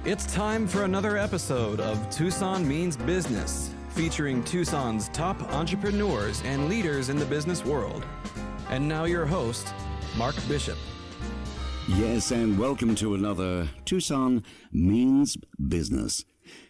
It's time for another episode of Tucson Means Business, featuring Tucson's top entrepreneurs and leaders in the business world. And now your host, Mark Bishop. Yes, and welcome to another Tucson Means Business.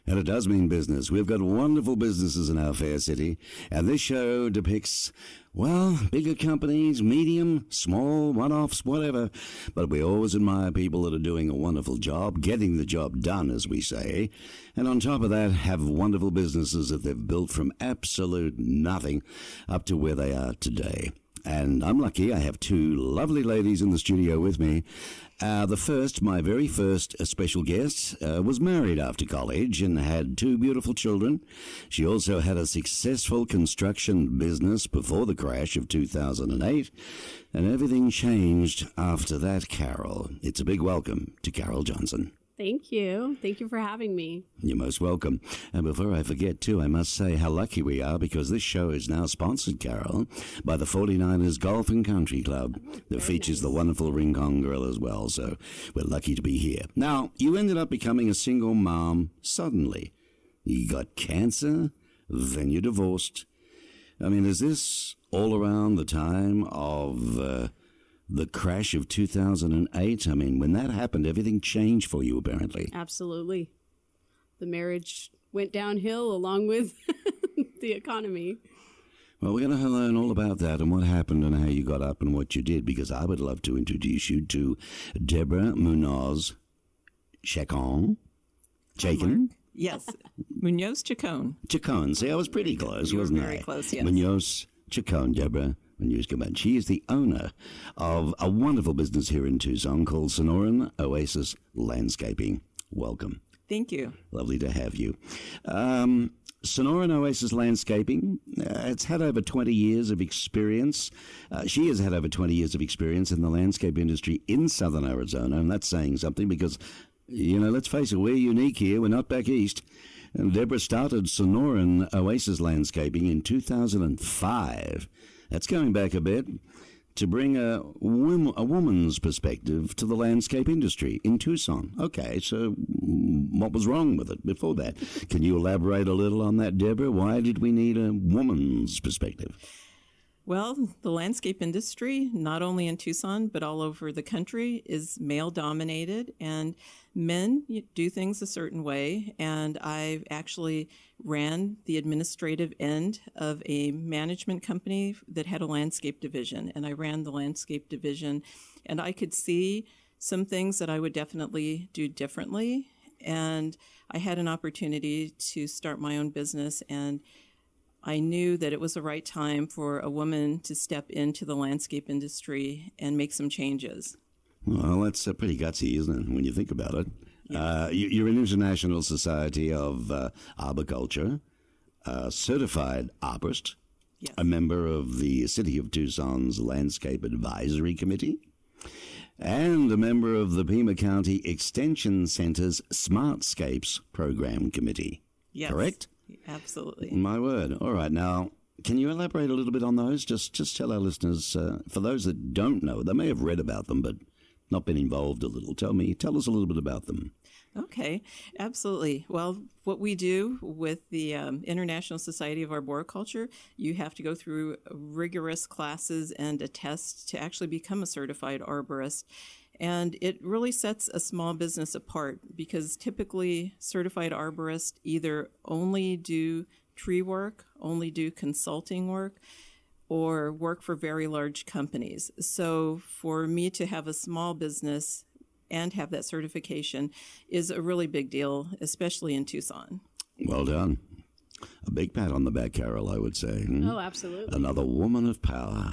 And it does mean business. We've got wonderful businesses in our fair city, and this show depicts, well, bigger companies, medium, small, one-offs, whatever. But we always admire people that are doing a wonderful job, getting the job done, as we say. And on top of that, have wonderful businesses that they've built from absolute nothing up to where they are today. And I'm lucky I have two lovely ladies in the studio with me. The first, my very first special guest, was married after college and had two beautiful children. She also had a successful construction business before the crash of 2008. And everything changed after that, Carol. It's a big welcome to Carol Johnson. Thank you. Thank you for having me. You're most welcome. And before I forget, too, I must say how lucky we are because this show is now sponsored, Carol, by the 49ers Golf and Country Club that features the wonderful Rincon Grill as well. So we're lucky to be here. Now, you ended up becoming a single mom suddenly. You got cancer, then you divorced. I mean, is this all around the time of the crash of 2008? I mean, when that happened, everything changed for you, apparently. Absolutely. The marriage went downhill along with the economy. Well, we're going to learn all about that and what happened and how you got up and what you did, because I would love to introduce you to Deborah Munoz Chacon. Chacon? Yes, Munoz Chacon. Chacon. See, I was pretty close, wasn't I? Very close, yes. Munoz Chacon, Deborah. She is the owner of a wonderful business here in Tucson called Sonoran Oasis Landscaping. Welcome. Thank you. Lovely to have you. Sonoran Oasis Landscaping, it's had over 20 years of experience. She has had over 20 years of experience in the landscape industry in southern Arizona, and that's saying something because, you know, let's face it, we're unique here. We're not back east. And Deborah started Sonoran Oasis Landscaping in 2005. That's going back a bit, to bring a woman's perspective to the landscape industry in Tucson. Okay, so what was wrong with it before that? Can you elaborate a little on that, Deborah? Why did we need a woman's perspective? Well, the landscape industry, not only in Tucson, but all over the country, is male-dominated, and men do things a certain way. And I actually ran the administrative end of a management company that had a landscape division, and I ran the landscape division, and I could see some things that I would definitely do differently. And I had an opportunity to start my own business, and I knew that it was the right time for a woman to step into the landscape industry and make some changes. Well, that's pretty gutsy, isn't it, when you think about it? Yeah. You're an International Society of Arboriculture, certified arborist, yes, a member of the City of Tucson's Landscape Advisory Committee, and a member of the Pima County Extension Center's Smartscapes Program Committee. Yes. Correct? Absolutely. My word. All right. Now, can you elaborate a little bit on those? Just tell our listeners, for those that don't know, they may have read about them, but not been involved a little. Tell us a little bit about them. Okay, absolutely. Well, what we do with the International Society of Arboriculture, you have to go through rigorous classes and a test to actually become a certified arborist. And it really sets a small business apart because typically certified arborists either only do tree work, only do consulting work, or work for very large companies. So for me to have a small business and have that certification is a really big deal, especially in Tucson. Well done. A big pat on the back, Carol, I would say. Oh, absolutely. Another woman of power.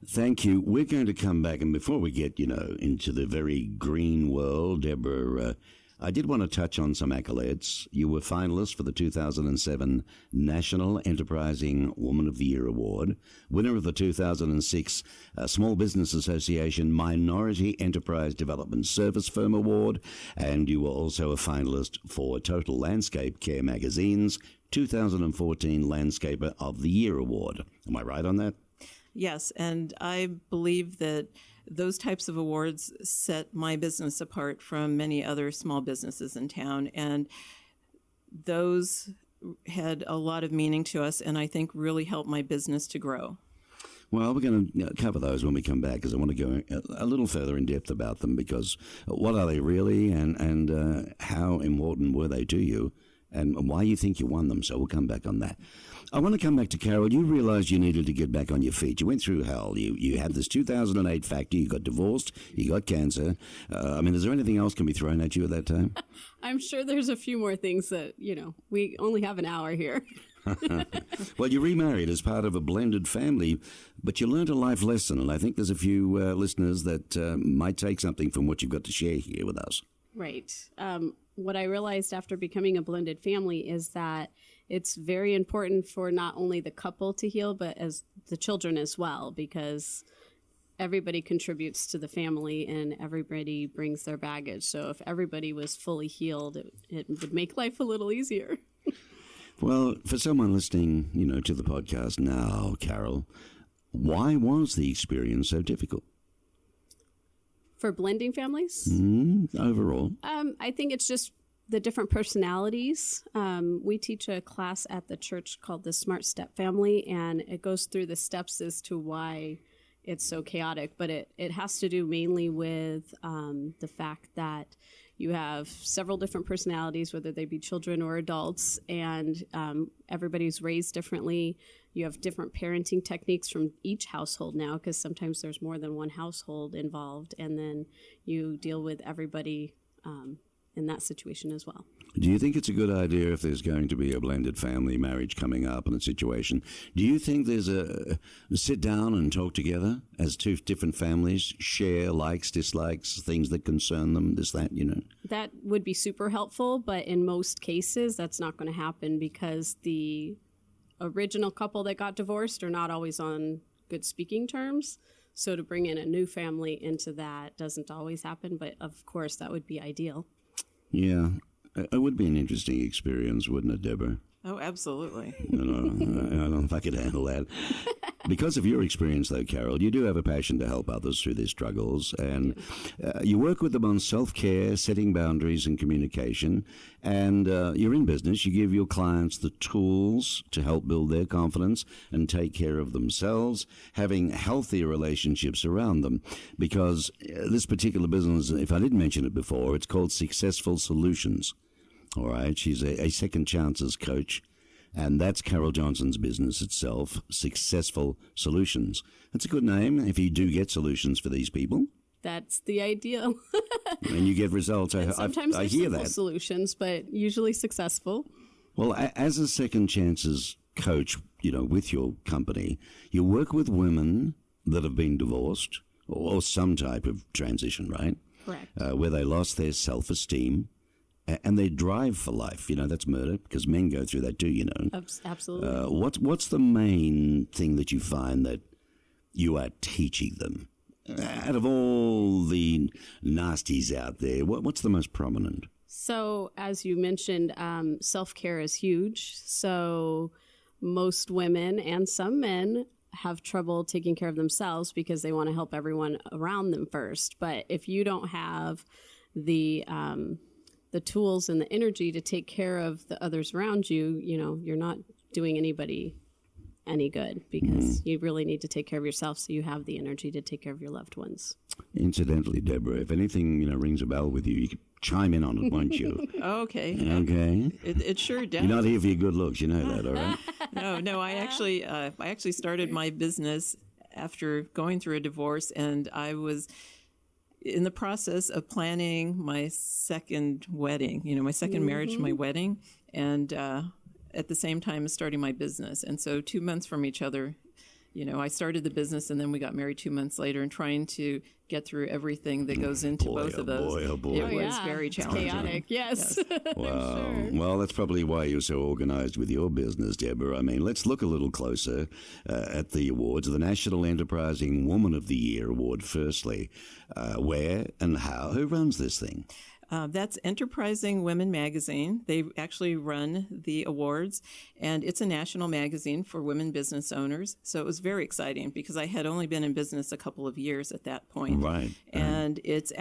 Thank you. We're going to come back, and before we get, into the very green world, Deborah, I did want to touch on some accolades. You were finalist for the 2007 National Enterprising Woman of the Year Award, winner of the 2006 Small Business Association Minority Enterprise Development Service Firm Award, and you were also a finalist for Total Landscape Care Magazine's 2014 Landscaper of the Year Award. Am I right on that? Yes, and I believe that those types of awards set my business apart from many other small businesses in town. And those had a lot of meaning to us, and I think really helped my business to grow. Well, we're going to cover those when we come back, because I want to go a little further in depth about them, because what are they really, and how important were they to you, and why you think you won them. So we'll come back on that. I want to come back to Carol. You realized you needed to get back on your feet. You went through hell. You had this 2008 factor. You got divorced. You got cancer. Is there anything else can be thrown at you at that time? I'm sure there's a few more things that, we only have an hour here. Well, you remarried as part of a blended family, but you learned a life lesson, and I think there's a few listeners that might take something from what you've got to share here with us. Right. What I realized after becoming a blended family is that it's very important for not only the couple to heal, but as the children as well, because everybody contributes to the family and everybody brings their baggage. So if everybody was fully healed, it would make life a little easier. Well, for someone listening, to the podcast now, Carol, why was the experience so difficult? For blending families? Overall? I think it's just the different personalities. We teach a class at the church called the Smart Step Family, and it goes through the steps as to why it's so chaotic. But it has to do mainly with the fact that you have several different personalities, whether they be children or adults, and everybody's raised differently. You have different parenting techniques from each household now, because sometimes there's more than one household involved, and then you deal with everybody in that situation as well. Do you think it's a good idea if there's going to be a blended family marriage coming up in a situation? Do you think there's a sit down and talk together as two different families, share likes, dislikes, things that concern them, this, that, That would be super helpful, but in most cases, that's not going to happen because the original couple that got divorced are not always on good speaking terms. So to bring in a new family into that doesn't always happen, but of course that would be ideal. Yeah, it would be an interesting experience, wouldn't it, Deborah? Oh, absolutely. I don't know if I could handle that. Because of your experience, though, Carol, you do have a passion to help others through their struggles, and you work with them on self-care, setting boundaries and communication, and you're in business. You give your clients the tools to help build their confidence and take care of themselves, having healthier relationships around them, because this particular business, if I didn't mention it before, it's called Successful Solutions. All right, she's a second chances coach. And that's Carol Johnson's business itself, Successful Solutions. That's a good name if you do get solutions for these people. That's the ideal. And you get results. Sometimes I they're hear simple that. Solutions, but usually successful. Well, as a second chances coach, with your company, you work with women that have been divorced or some type of transition, right? Correct. Where they lost their self-esteem. And they drive for life, that's murder, because men go through that too, Absolutely. What's the main thing that you find that you are teaching them? Out of all the nasties out there, what's the most prominent? So, as you mentioned, self-care is huge. So most women and some men have trouble taking care of themselves because they want to help everyone around them first. But if you don't have the tools and the energy to take care of the others around you, you're not doing anybody any good, because you really need to take care of yourself so you have the energy to take care of your loved ones. Incidentally, Deborah, if anything rings a bell with you, you can chime in on it, won't you? Okay. Okay. It sure does. You're not here for your good looks, you know that, all right? No. I actually started my business after going through a divorce, and I was in the process of planning my second wedding, my second marriage, my wedding, and at the same time as starting my business. And so 2 months from each other, I started the business, and then we got married 2 months later, and trying to get through everything that goes into both of those. It was very challenging. It's chaotic, yes. Wow. Sure. Well, that's probably why you're so organized with your business, Deborah. I mean, let's look a little closer at the awards. The National Enterprising Woman of the Year Award, firstly. Where and how? Who runs this thing? That's Enterprising Women magazine. They actually run the awards, and it's a national magazine for women business owners. So it was very exciting because I had only been in business a couple of years at that point. Right. And it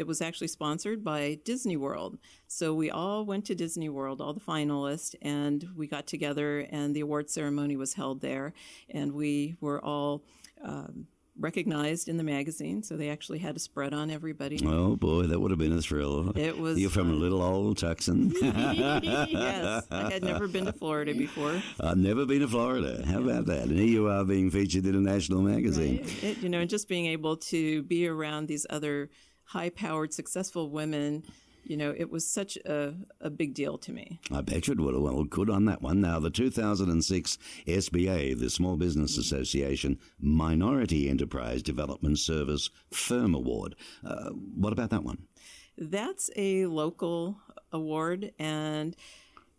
was actually sponsored by Disney World. So we all went to Disney World, all the finalists, and we got together, and the award ceremony was held there, and we were all recognized in the magazine, so they actually had a spread on everybody. Oh boy, that would have been a thrill. It was. You're from a little old Tucson. Yes, I had never been to Florida before. I've never been to Florida. How about that? And here you are being featured in a national magazine. Right. And just being able to be around these other high-powered, successful women, it was such a big deal to me. I bet you it would have. Well, good on that one. Now, the 2006 SBA, the Small Business Association Minority Enterprise Development Service Firm Award. What about that one? That's a local award, and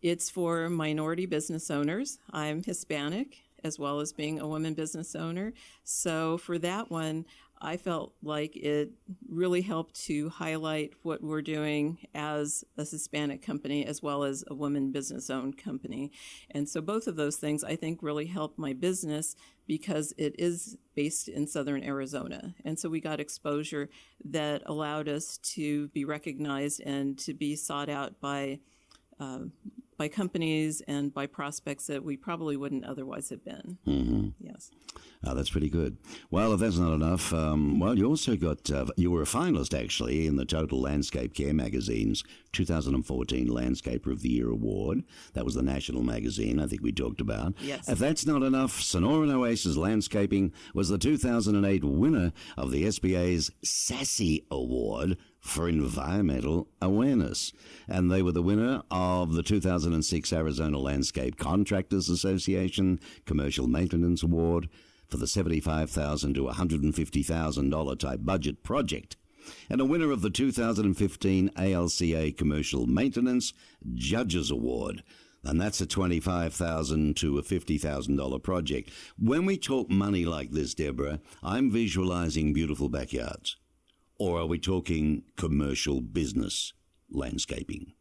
it's for minority business owners. I'm Hispanic, as well as being a woman business owner. So for that one, I felt like it really helped to highlight what we're doing as a Hispanic company as well as a woman business-owned company. And so both of those things, I think, really helped my business because it is based in southern Arizona. And so we got exposure that allowed us to be recognized and to be sought out by companies and by prospects that we probably wouldn't otherwise have been. Mm-hmm. Yes. Oh, that's pretty good. Well, if that's not enough, you also got, you were a finalist, actually, in the Total Landscape Care Magazine's 2014 Landscaper of the Year Award. That was the national magazine I think we talked about. Yes. If that's not enough, Sonoran Oasis Landscaping was the 2008 winner of the SBA's SASSY Award for environmental awareness. And they were the winner of the 2006 Arizona Landscape Contractors Association Commercial Maintenance Award for the $75,000 to $150,000 type budget project, and a winner of the 2015 ALCA Commercial Maintenance Judges Award. And that's a $25,000 to a $50,000 project. When we talk money like this, Deborah, I'm visualizing beautiful backyards. Or are we talking commercial business landscaping?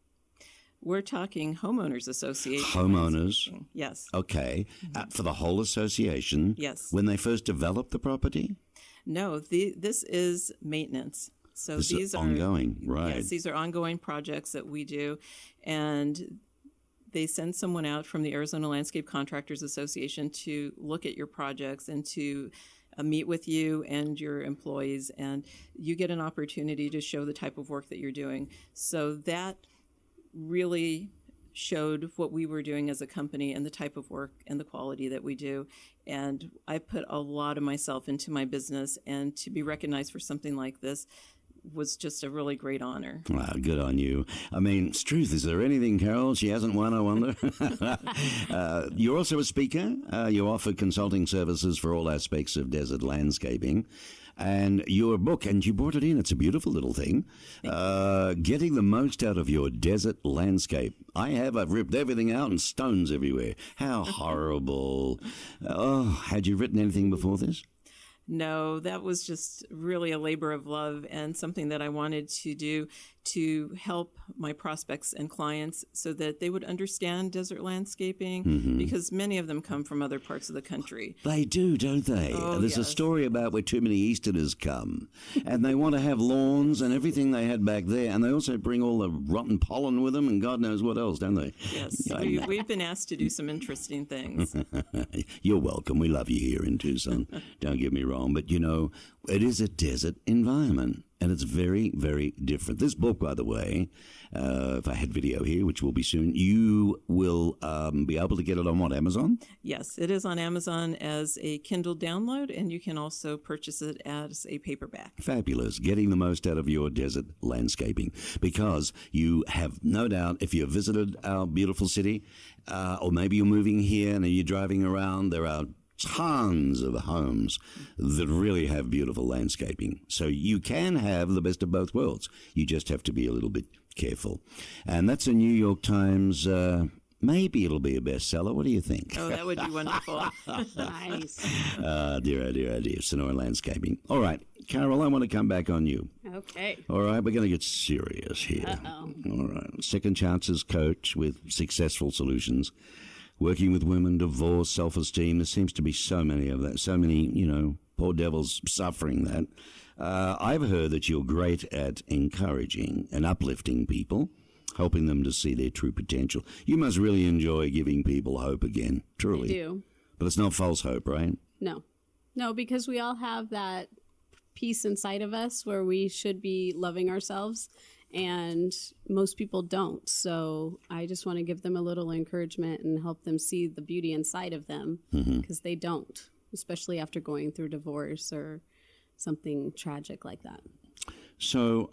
We're talking homeowners association. Homeowners? Yes. Okay. For the whole association? Yes. When they first developed the property? No, this is maintenance. So this these is are ongoing, right? Yes, these are ongoing projects that we do, and they send someone out from the Arizona Landscape Contractors Association to look at your projects and to meet with you and your employees, and you get an opportunity to show the type of work that you're doing. So that really showed what we were doing as a company and the type of work and the quality that we do. And I put a lot of myself into my business, and to be recognized for something like this was just a really great honor. Wow, good on you. I mean, it's truth. Is there anything, Carol, she hasn't won, I wonder? You're also a speaker. You offer consulting services for all aspects of desert landscaping. And your book, and you brought it in, it's a beautiful little thing, Getting the Most Out of Your Desert Landscape. I've ripped everything out and stones everywhere. How horrible. Had you written anything before this? No, that was just really a labor of love and something that I wanted to do to help my prospects and clients so that they would understand desert landscaping, because many of them come from other parts of the country. They do, don't they? Oh, There's a story about where too many Easterners come, and they want to have lawns and everything they had back there, and they also bring all the rotten pollen with them and God knows what else, don't they? Yes, we've been asked to do some interesting things. You're welcome. We love you here in Tucson. Don't get me wrong, but it is a desert environment. And it's very, very different. This book, by the way, if I had video here, which will be soon, you will be able to get it on what, Amazon? Yes, it is on Amazon as a Kindle download, and you can also purchase it as a paperback. Fabulous. Getting the most out of your desert landscaping. Because you have no doubt, if you've visited our beautiful city, or maybe you're moving here and you're driving around, there are tons of homes that really have beautiful landscaping. So you can have the best of both worlds. You just have to be a little bit careful. And that's a New York Times maybe it'll be a bestseller. What do you think? Oh, that would be wonderful. Nice. Dear, oh dear, oh dear. Sonoran Landscaping. All right, Carol, I want to come back on you. Okay. All right, we're going to get serious here. Uh-oh. All right. Second Chances coach with Successful Solutions. Working with women, divorce, self-esteem. There seems to be so many of that. So many, poor devils suffering that. I've heard that you're great at encouraging and uplifting people, helping them to see their true potential. You must really enjoy giving people hope again, truly. I do. But it's not false hope, right? No, because we all have that piece inside of us where we should be loving ourselves, and most people don't. So I just want to give them a little encouragement and help them see the beauty inside of them, because they don't, especially after going through divorce or something tragic like that. So,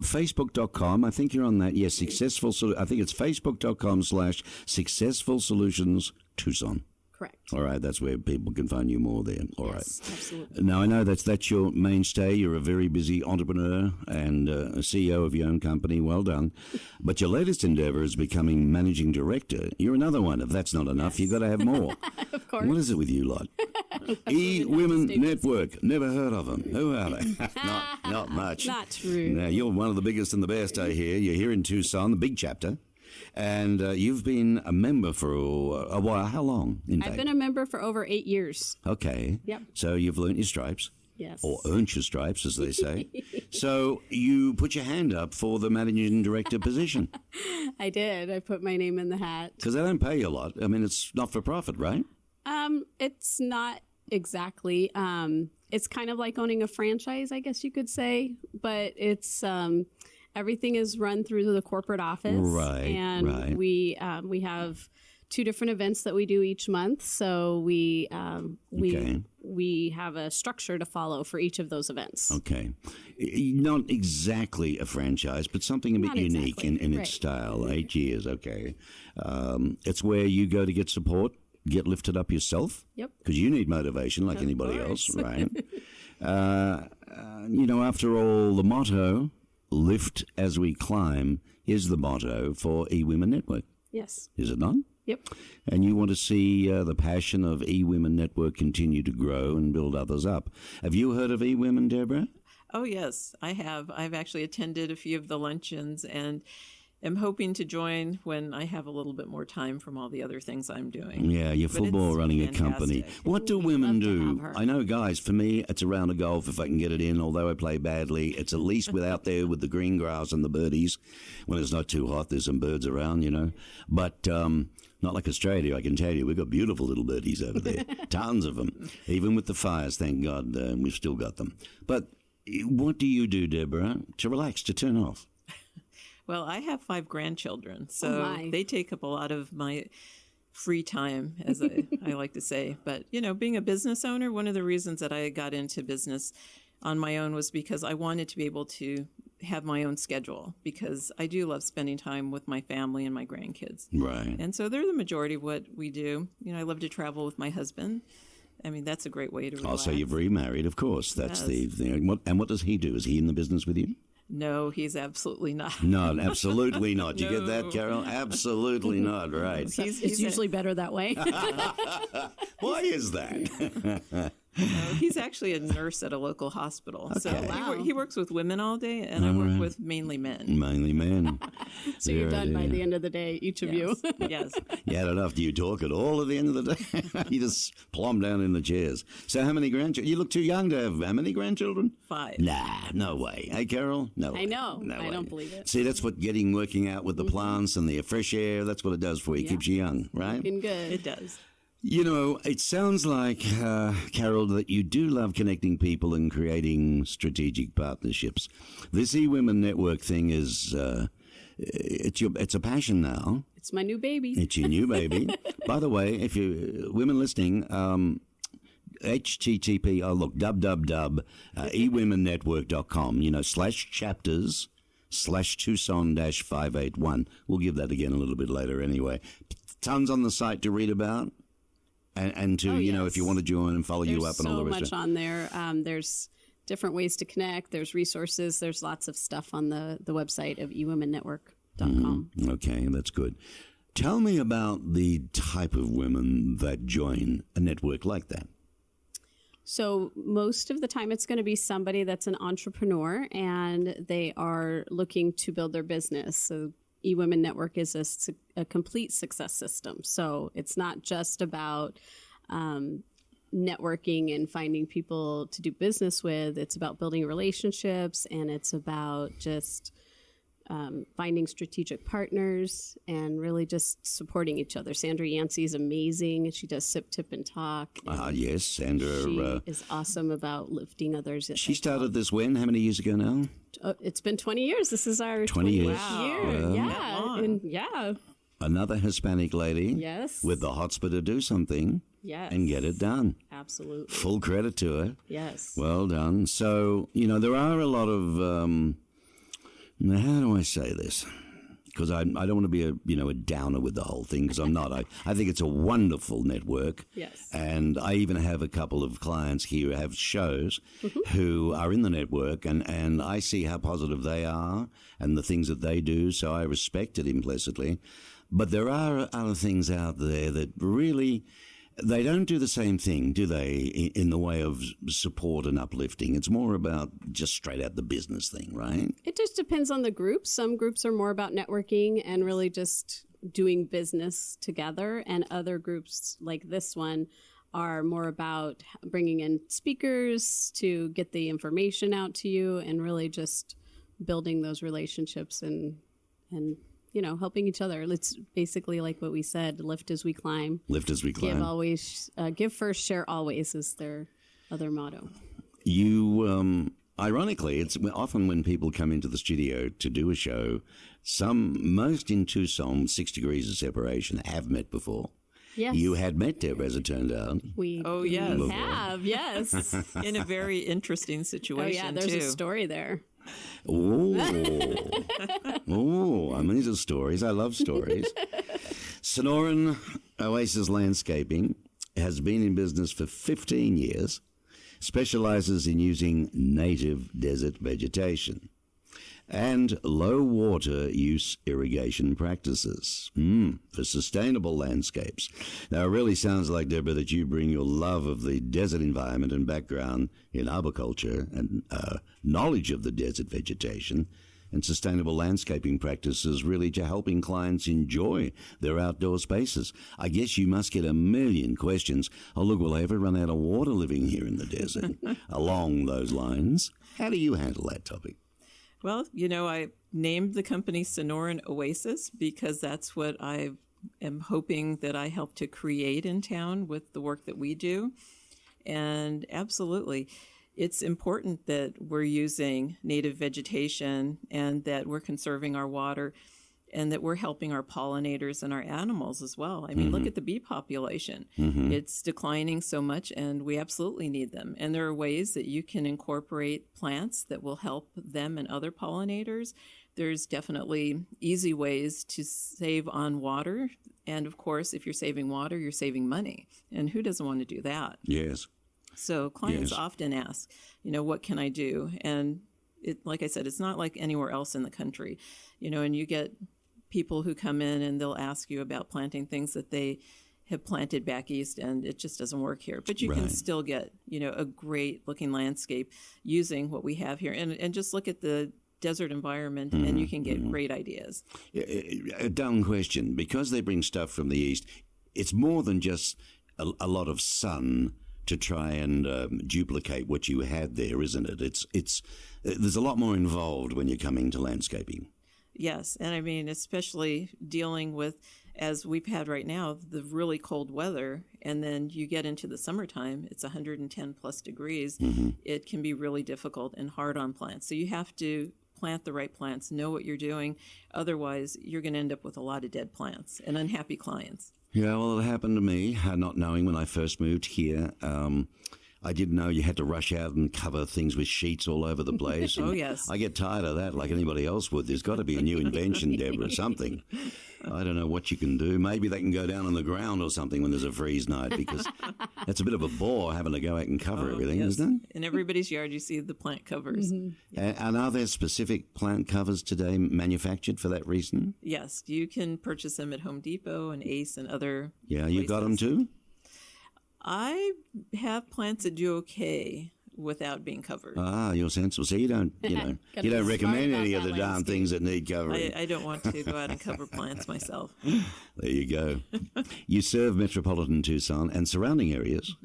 Facebook.com, I think you're on that. Yes, I think it's Facebook.com/Successful Solutions Tucson. Correct. All right, that's where people can find you more there. All right. Yes, absolutely. Now, I know that's your mainstay. You're a very busy entrepreneur and a CEO of your own company. Well done. But your latest endeavor is becoming managing director. You're another one. If that's not enough, you've got to have more. Of course. What is it with you lot? eWomenNetwork. Never heard of them. Who are they? Not much. Not true. Now, you're one of the biggest and the best, I hear. You're here in Tucson, the big chapter. And you've been a member for a while. How long, in fact? I've been a member for over 8 years. Okay. Yep. So you've learnt your stripes. Yes. Or earned your stripes, as they say. So you put your hand up for the managing director position. I did. I put my name in the hat. Because they don't pay you a lot. I mean, it's not for profit, right? It's not exactly. It's kind of like owning a franchise, I guess you could say. But it's everything is run through the corporate office. Right. And we have 2 different events that we do each month. So we have a structure to follow for each of those events. Okay. Not exactly a franchise, but something a bit unique in its style. 8 years, okay. It's where you go to get support, get lifted up yourself. Yep. Because you need motivation like anybody else, right? After all, the motto, lift as we climb, is the motto for eWomenNetwork. Yes. Is it not? Yep. And you want to see the passion of eWomenNetwork continue to grow and build others up. Have you heard of eWomen, Deborah? Oh, yes, I have. I've actually attended a few of the luncheons and am hoping to join when I have a little bit more time from all the other things I'm doing. Yeah, you're full bore running a company. What do women do? I know, guys, for me, it's a round of golf if I can get it in, although I play badly. It's at least out there with the green grass and the birdies. When it's not too hot, there's some birds around, But not like Australia, I can tell you. We've got beautiful little birdies over there. Tons of them. Even with the fires, thank God, we've still got them. But what do you do, Deborah, to relax, to turn off? Well, I have 5 grandchildren, so they take up a lot of my free time, as I like to say. But, being a business owner, one of the reasons that I got into business on my own was because I wanted to be able to have my own schedule, because I do love spending time with my family and my grandkids. Right. And so they're the majority of what we do. I love to travel with my husband. I mean, that's a great way to relax. Also, you're remarried, of course. That's the thing. And what does he do? Is he in the business with you? No, he's absolutely not. No, absolutely not. You get that, Carol? Absolutely not, right. It's usually better that way. Why is that? He's actually a nurse at a local hospital. Okay. So he works with women all day, and I work with mainly men. Mainly men. So you're done by the end of the day, each of you. Yes. You had enough. Do you talk at all at the end of the day? You just plumb down in the chairs. So how many grandchildren? You look too young to have how many grandchildren? 5. Nah, no way. Hey, Carol? No way. I know. No I way. don't believe it. See, that's what working out with the plants and the fresh air, that's what it does for you. It keeps you young, right? Looking good. It does. It sounds like, Carol, that you do love connecting people and creating strategic partnerships. This eWomenNetwork thing is, it's a passion now. It's my new baby. It's your new baby. By the way, if you women listening, http, eWomenNetwork.com, /chapters /Tucson-581. We'll give that again a little bit later anyway. Tons on the site to read about. And to, if you want to join and follow you up and all the rest of it. There's so much on there. There's different ways to connect. There's resources. There's lots of stuff on the website of eWomenNetwork. com. Okay, that's good. Tell me about the type of women that join a network like that. So most of the time it's going to be somebody that's an entrepreneur and they are looking to build their business. So eWomenNetwork is a complete success system. So it's not just about networking and finding people to do business with. It's about building relationships, and it's about just finding strategic partners and really just supporting each other. Sandra Yancey is amazing. She does Sip, Tip, and Talk. Yes, Sandra. She is awesome about lifting others. She started this when? How many years ago now? It's been 20 years. This is our 20 years. year. Wow. Yeah. Another Hispanic lady. Yes. With the chutzpah to do something. Yes. And get it done. Absolutely. Full credit to her. Yes. Well done. So, there are a lot of, how do I say this? Because I don't want to be a downer with the whole thing, because I'm not. I think it's a wonderful network. Yes. And I even have a couple of clients here who have shows who are in the network, and I see how positive they are and the things that they do, so I respect it implicitly. But there are other things out there that really, they don't do the same thing, do they, in the way of support and uplifting? It's more about just straight out the business thing, right? It just depends on the group. Some groups are more about networking and really just doing business together, and other groups like this one are more about bringing in speakers to get the information out to you and really just building those relationships and helping each other. It's basically like what we said, lift as we climb. Lift as we climb. Give first, share always is their other motto. You, ironically, it's often when people come into the studio to do a show, most in Tucson, 6 degrees of separation, have met before. Yes. You had met Deborah, as it turned out. We have, yes. In a very interesting situation, there's a story there. Oh, these are stories. I love stories. Sonoran Oasis Landscaping has been in business for 15 years, specializes in using native desert vegetation and low water use irrigation practices for sustainable landscapes. Now, it really sounds like, Deborah, that you bring your love of the desert environment and background in arboriculture and knowledge of the desert vegetation and sustainable landscaping practices really to helping clients enjoy their outdoor spaces. I guess you must get a million questions. Oh, look, will I ever run out of water living here in the desert? Along those lines. How do you handle that topic? Well, I named the company Sonoran Oasis because that's what I am hoping that I help to create in town with the work that we do. And absolutely, it's important that we're using native vegetation and that we're conserving our water and that we're helping our pollinators and our animals as well. I mean, look at the bee population. It's declining so much, and we absolutely need them. And there are ways that you can incorporate plants that will help them and other pollinators. There's definitely easy ways to save on water. And of course, if you're saving water, you're saving money. And who doesn't want to do that? Yes. So clients often ask, what can I do? And like I said, it's not like anywhere else in the country, and you get people who come in and they'll ask you about planting things that they have planted back east, and it just doesn't work here. But you can still get, a great looking landscape using what we have here. And just look at the desert environment and you can get great ideas. A dumb question. Because they bring stuff from the east, it's more than just a lot of sun to try and duplicate what you had there, isn't it? It's there's a lot more involved when you're coming to landscaping. Yes, and I mean, especially dealing with, as we've had right now, the really cold weather, and then you get into the summertime, it's 110 plus degrees. It can be really difficult and hard on plants. So you have to plant the right plants, know what you're doing. Otherwise, you're going to end up with a lot of dead plants and unhappy clients. Yeah, well, it happened to me, not knowing when I first moved here. I didn't know you had to rush out and cover things with sheets all over the place. Oh, yes. I get tired of that like anybody else would. There's got to be a new invention, Deborah, something. I don't know what you can do. Maybe they can go down on the ground or something when there's a freeze night, because that's a bit of a bore having to go out and cover everything, yes. isn't it? In everybody's yard, you see the plant covers. And are there specific plant covers today manufactured for that reason? Yes, you can purchase them at Home Depot and Ace and other Yeah, you got them places. too? I have plants that do okay without being covered. Ah, you're sensible. So you don't, Gotta you be don't smart recommend about any of that the darn landscape. things that need covering. I don't want to go out and cover plants myself. There you go. You serve metropolitan Tucson and surrounding areas.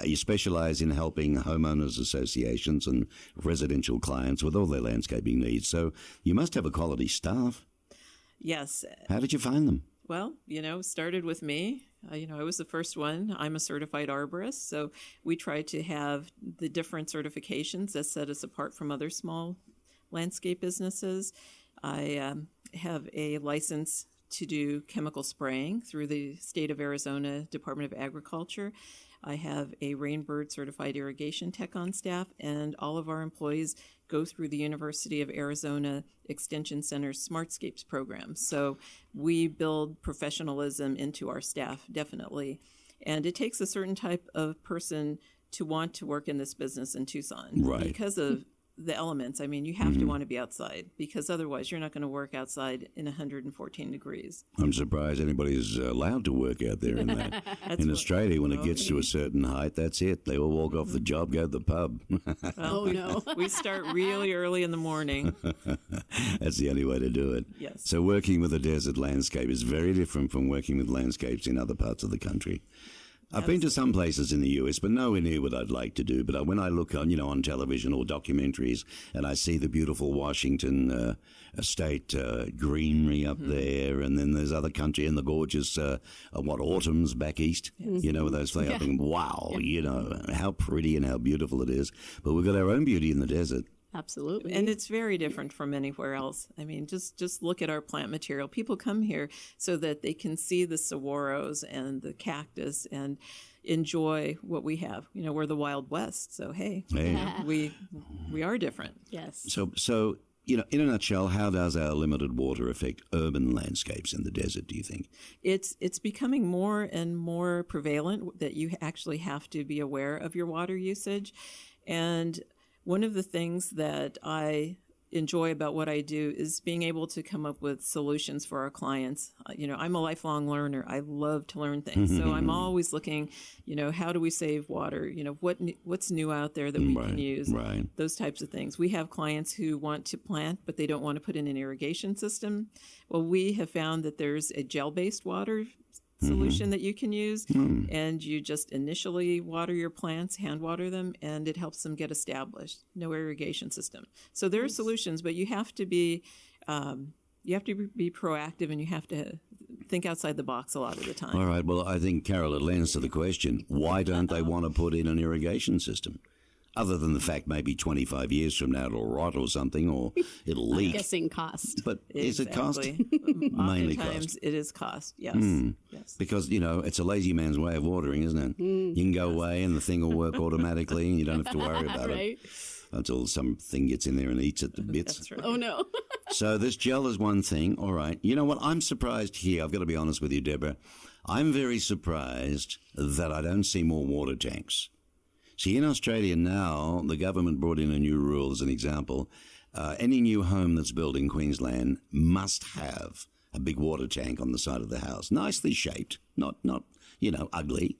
You specialize in helping homeowners associations and residential clients with all their landscaping needs. So you must have a quality staff. Yes. How did you find them? Well, started with me. I was the first one. I'm a certified arborist, so we try to have the different certifications that set us apart from other small landscape businesses. I have a license to do chemical spraying through the state of Arizona Department of Agriculture. I have a Rainbird certified irrigation tech on staff, and all of our employees go through the University of Arizona Extension Center's Smartscapes program. So we build professionalism into our staff, definitely. And it takes a certain type of person to want to work in this business in Tucson. Right. Because of the elements. I mean, you have to want to be outside, because otherwise you're not going to work outside in 114 degrees. I'm surprised anybody's allowed to work out there in that. In Australia, when it gets to a certain height, that's it. They all walk off the job, go to the pub. Oh, no. We start really early in the morning. That's the only way to do it. Yes. So working with a desert landscape is very different from working with landscapes in other parts of the country. I've been to some places in the US, but nowhere near what I'd like to do. But when I look on, on television or documentaries, and I see the beautiful Washington state greenery up there, and then there's other country and the gorgeous, autumns back east, with those flowers. I think, wow, how pretty and how beautiful it is. But we've got our own beauty in the desert. Absolutely. And it's very different from anywhere else. I mean, just look at our plant material. People come here so that they can see the saguaros and the cactus and enjoy what we have. We're the Wild West. So, hey. we are different. Yes. So in a nutshell, how does our limited water affect urban landscapes in the desert, do you think? It's becoming more and more prevalent that you actually have to be aware of your water usage. And one of the things that I enjoy about what I do is being able to come up with solutions for our clients. I'm a lifelong learner. I love to learn things. So I'm always looking, how do we save water? What's new out there that we can use? Right. Those types of things. We have clients who want to plant, but they don't want to put in an irrigation system. Well, we have found that there's a gel-based water solution that you can use, and you just initially water your plants, hand water them, and it helps them get established. No irrigation system. So there are solutions, but you have to be proactive, and you have to think outside the box a lot of the time. All right. Well, I think, Carol, it'll answer the question. Why don't they want to put in an irrigation system? Other than the fact maybe 25 years from now it'll rot or something, or it'll leak. Guessing cost. But is it cost? Mainly cost. It is cost, yes. Yes. Because, it's a lazy man's way of watering, isn't it? You can go away and the thing will work automatically and you don't have to worry about Right. it until something gets in there and eats it to bits. That's right. Oh, no. So this gel is one thing. All right. You know what? I'm surprised here. I've got to be honest with you, Deborah. I'm very surprised that I don't see more water tanks. See, in Australia now, the government brought in a new rule as an example. Any new home that's built in Queensland must have a big water tank on the side of the house, nicely shaped, not ugly,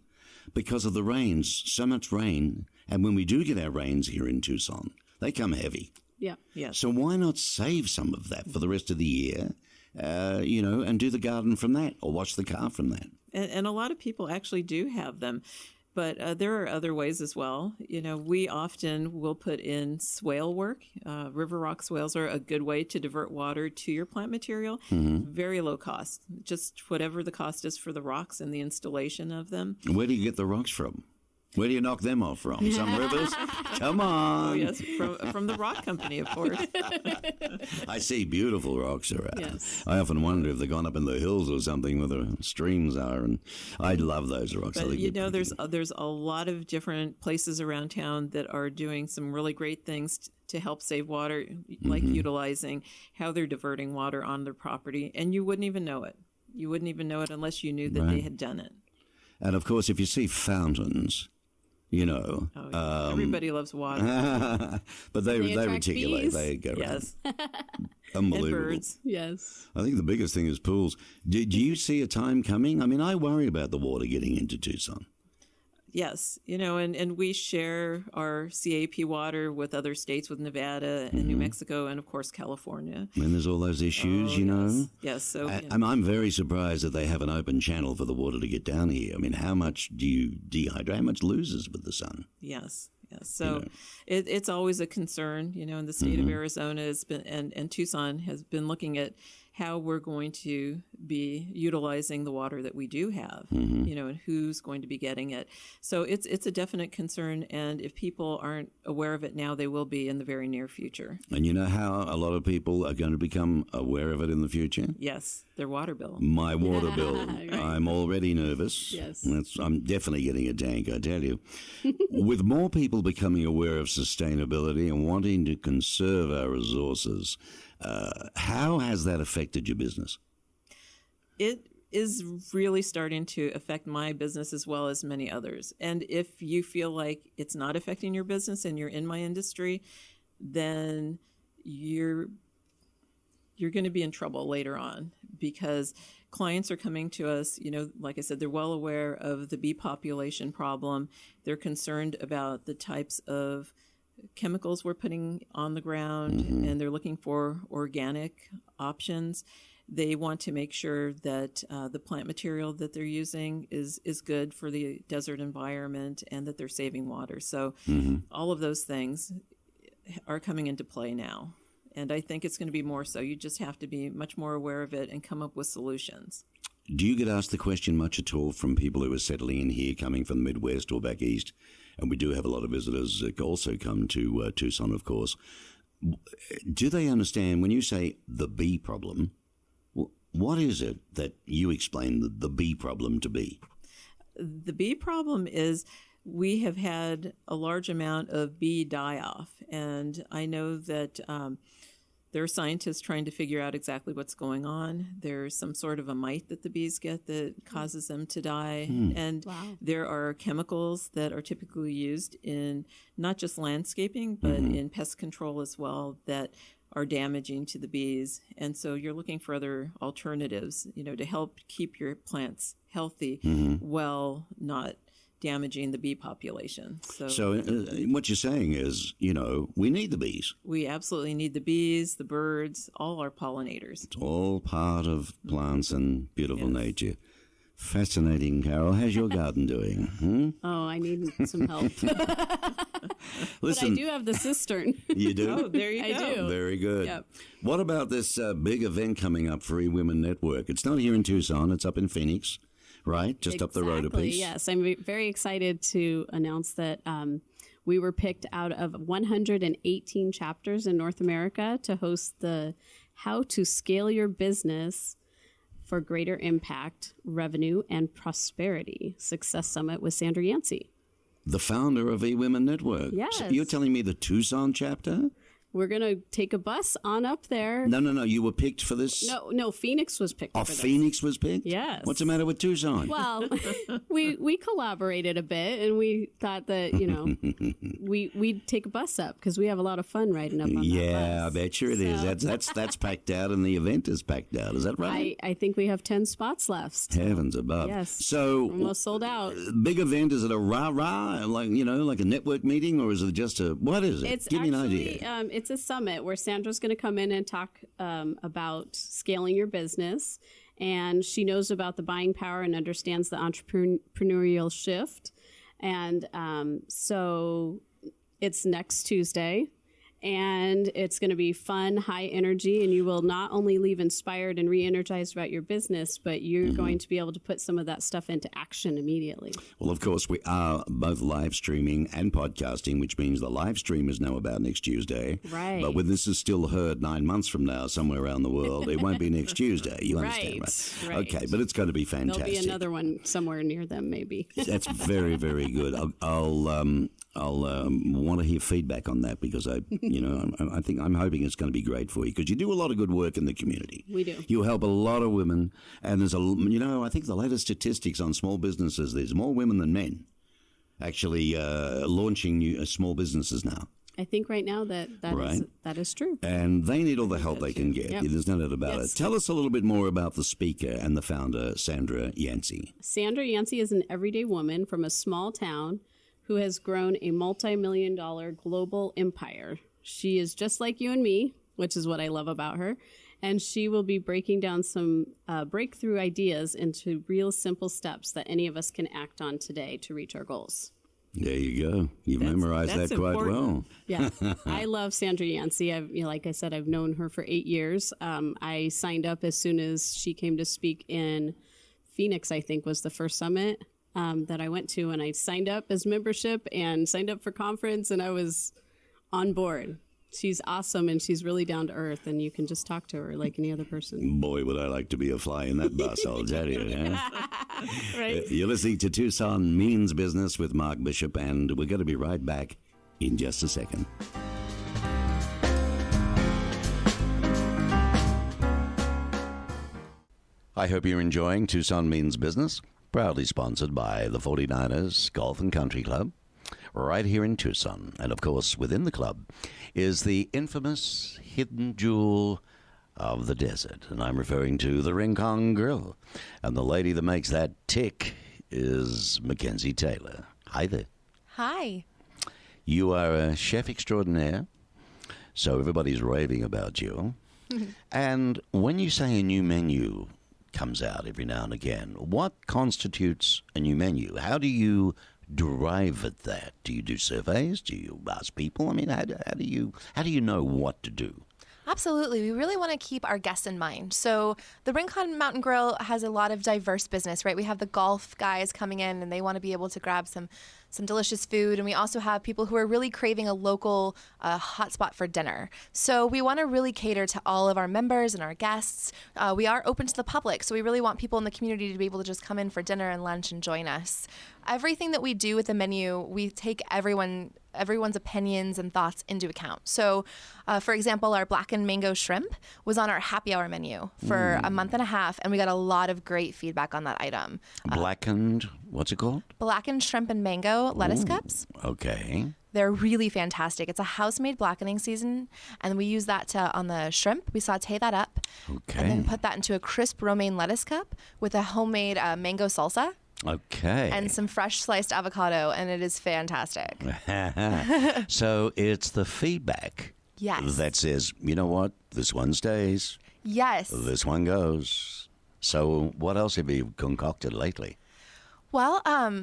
because of the rains, so much rain. And when we do get our rains here in Tucson, they come heavy. Yeah. Yes. So why not save some of that for the rest of the year, and do the garden from that or wash the car from that? And a lot of people actually do have them. But there are other ways as well. We often will put in swale work. River rock swales are a good way to divert water to your plant material. Very low cost. Just whatever the cost is for the rocks and the installation of them. Where do you get the rocks from? Where do you knock them off from? Some rivers? Come on. Oh, yes, from the rock company, of course. I see beautiful rocks around. Yes. I often wonder if they've gone up in the hills or something where the streams are, and I love those rocks. But, there's a lot of different places around town that are doing some really great things to help save water, like utilizing how they're diverting water on their property, and you wouldn't even know it. You wouldn't even know it unless you knew that they had done it. And, of course, if you see fountains, you know. Oh, yeah. Everybody loves water. But they attract reticulate. bees? They go around. Yes. Unbelievable. And birds. Yes. I think the biggest thing is pools. Did you see a time coming? I mean, I worry about the water getting into Tucson. Yes, and we share our CAP water with other states, with Nevada and New Mexico, and of course California. When there's all those issues, know. Yes. So I'm very surprised that they have an open channel for the water to get down here. I mean, how much do you dehydrate? How much loses with the sun? Yes. So it's always a concern, and the state of Arizona has been, and Tucson has been looking at how we're going to be utilizing the water that we do have, and who's going to be getting it. So it's a definite concern, and if people aren't aware of it now, they will be in the very near future. And you know how a lot of people are going to become aware of it in the future? Yes, their water bill. My water bill. Right. I'm already nervous. Yes. I'm definitely getting a tank, I tell you. With more people becoming aware of sustainability and wanting to conserve our resources, how has that affected your business? It is really starting to affect my business as well as many others. And if you feel like it's not affecting your business and you're in my industry, then you're going to be in trouble later on, because clients are coming to us, like I said, they're well aware of the bee population problem. They're concerned about the types of chemicals we're putting on the ground, and they're looking for organic options. They want to make sure that the plant material that they're using is good for the desert environment, and that they're saving water. So all of those things are coming into play now. And I think it's going to be more so. You just have to be much more aware of it and come up with solutions. Do you get asked the question much at all from people who are settling in here, coming from the Midwest or back east? And we do have a lot of visitors that also come to Tucson, of course. Do they understand when you say the bee problem, what is it that you explain the bee problem to be? The bee problem is we have had a large amount of bee die-off. And I know that there are scientists trying to figure out exactly what's going on. There's some sort of a mite that the bees get that causes them to die. And there are chemicals that are typically used in not just landscaping, but in pest control as well, that are damaging to the bees. And so you're looking for other alternatives, to help keep your plants healthy while not damaging the bee population. So what you're saying is, we need the bees. We absolutely need the bees, the birds, all our pollinators. It's all part of plants and beautiful nature. Fascinating, Carol. How's your garden doing? Oh, I need some help. Listen, but I do have the cistern. You do? Oh, there you go. I do. Very good. Yep. What about this big event coming up for eWomenNetwork? It's not here in Tucson. It's up in Phoenix, right? Just up the road a piece. Yes. I'm very excited to announce that we were picked out of 118 chapters in North America to host the How to Scale Your Business for Greater Impact, Revenue, and Prosperity Success Summit with Sandra Yancey. The founder of eWomenNetwork. Yes. So you're telling me the Tucson chapter? We're going to take a bus on up there. No. You were picked for this? No, Phoenix was picked for this. Phoenix was picked? Yes. What's the matter with Tucson? Well, we collaborated a bit, and we thought that, we'd take a bus up because we have a lot of fun riding up on that bus. Yeah, I bet you it is. That's packed out, and the event is packed out. Is that right? I think we have 10 spots left. Heavens above. Yes. So almost sold out. Big event, is it a rah-rah, like a network meeting, or is it just what is it? Give me an idea. It's a summit where Sandra's going to come in and talk about scaling your business. And she knows about the buying power and understands the entrepreneurial shift. And so it's next Tuesday. And it's going to be fun, high energy, and you will not only leave inspired and re-energized about your business, but you're going to be able to put some of that stuff into action immediately. Well, of course, we are both live streaming and podcasting, which means the live stream is now about next Tuesday. Right. But when this is still heard 9 months from now somewhere around the world, it won't be next Tuesday. You understand, right? Right. Okay, but it's going to be fantastic. There'll be another one somewhere near them, maybe. That's very, very good. I'll want to hear feedback on that because I'm hoping it's going to be great for you because you do a lot of good work in the community. We do. You help a lot of women, and I think the latest statistics on small businesses, there's more women than men actually launching new small businesses now. I think right now that is true. And they need all the help they can get. Yep. There's no doubt about it. Tell us a little bit more about the speaker and the founder, Sandra Yancey. Sandra Yancey is an everyday woman from a small town who has grown a multi-million-dollar global empire. She is just like you and me, which is what I love about her. And she will be breaking down some breakthrough ideas into real simple steps that any of us can act on today to reach our goals. There you go. You memorized that quite well. Yeah. I love Sandra Yancey. Like I said, I've known her for 8 years. I signed up as soon as she came to speak in Phoenix, I think was the first summit that I went to. And I signed up as membership and signed up for conference, and I was on board. She's awesome, and she's really down to earth, and you can just talk to her like any other person. Boy, would I like to be a fly in that bus, I'll tell you. Right? You're listening to Tucson Means Business with Mark Bishop, and we're going to be right back in just a second. I hope you're enjoying Tucson Means Business, proudly sponsored by the 49ers Golf and Country Club, right here in Tucson. And, of course, within the club is the infamous hidden jewel of the desert. And I'm referring to the Rincon Grill. And the lady that makes that tick is Mackenzie Taylor. Hi there. Hi. You are a chef extraordinaire, so everybody's raving about you. And when you say a new menu comes out every now and again, what constitutes a new menu? How do you derive at that? Do you do surveys? Do you ask people? I mean, how do you know what to do? Absolutely. We really want to keep our guests in mind. So the Rincon Mountain Grill has a lot of diverse business, right? We have the golf guys coming in and they want to be able to grab some delicious food. And we also have people who are really craving a local hotspot for dinner. So we want to really cater to all of our members and our guests. We are open to the public. So we really want people in the community to be able to just come in for dinner and lunch and join us. Everything that we do with the menu, we take everyone's opinions and thoughts into account. So, for example, our blackened mango shrimp was on our happy hour menu for a month and a half, and we got a lot of great feedback on that item. Blackened, what's it called? Blackened shrimp and mango lettuce cups. Okay. They're really fantastic. It's a house-made blackening season, and we use that on the shrimp. We saute that up, and then put that into a crisp romaine lettuce cup with a homemade mango salsa. Okay. And some fresh sliced avocado, and it is fantastic. So it's the feedback that says, you know what, this one stays. Yes. This one goes. So what else have you concocted lately? Well,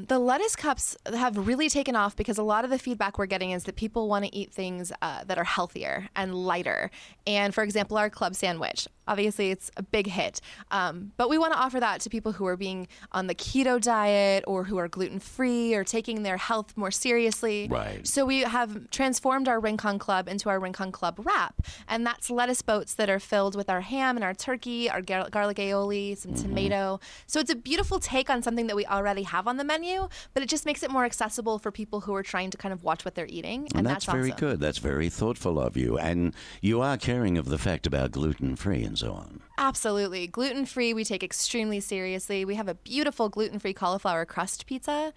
the lettuce cups have really taken off because a lot of the feedback we're getting is that people want to eat things that are healthier and lighter. And for example, our club sandwich, obviously it's a big hit. But we want to offer that to people who are being on the keto diet or who are gluten-free or taking their health more seriously. Right. So we have transformed our Rincon Club into our Rincon Club wrap. And that's lettuce boats that are filled with our ham and our turkey, our garlic aioli, some tomato. So it's a beautiful take on something that we already have on the menu, but it just makes it more accessible for people who are trying to kind of watch what they're eating. And that's very awesome. good. That's very thoughtful of you. And you are caring of the fact about gluten-free and so on. Absolutely. Gluten-free we take extremely seriously. We have a beautiful gluten-free cauliflower crust pizza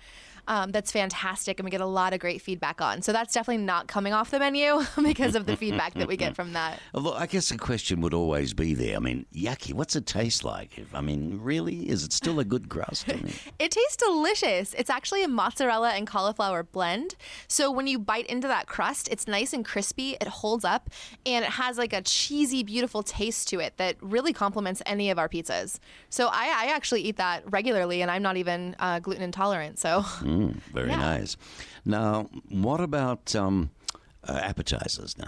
that's fantastic, and we get a lot of great feedback on. So that's definitely not coming off the menu because of the feedback that we get from that. Although I guess the question would always be there. I mean, yucky, what's it taste like? I mean, really? Is it still a good crust? I mean, it tastes delicious. It's actually a mozzarella and cauliflower blend. So when you bite into that crust, it's nice and crispy. It holds up, and it has like a cheesy, beautiful taste to it that really complements any of our pizzas. So I actually eat that regularly, and I'm not even gluten intolerant. So very nice. Now, what about appetizers now?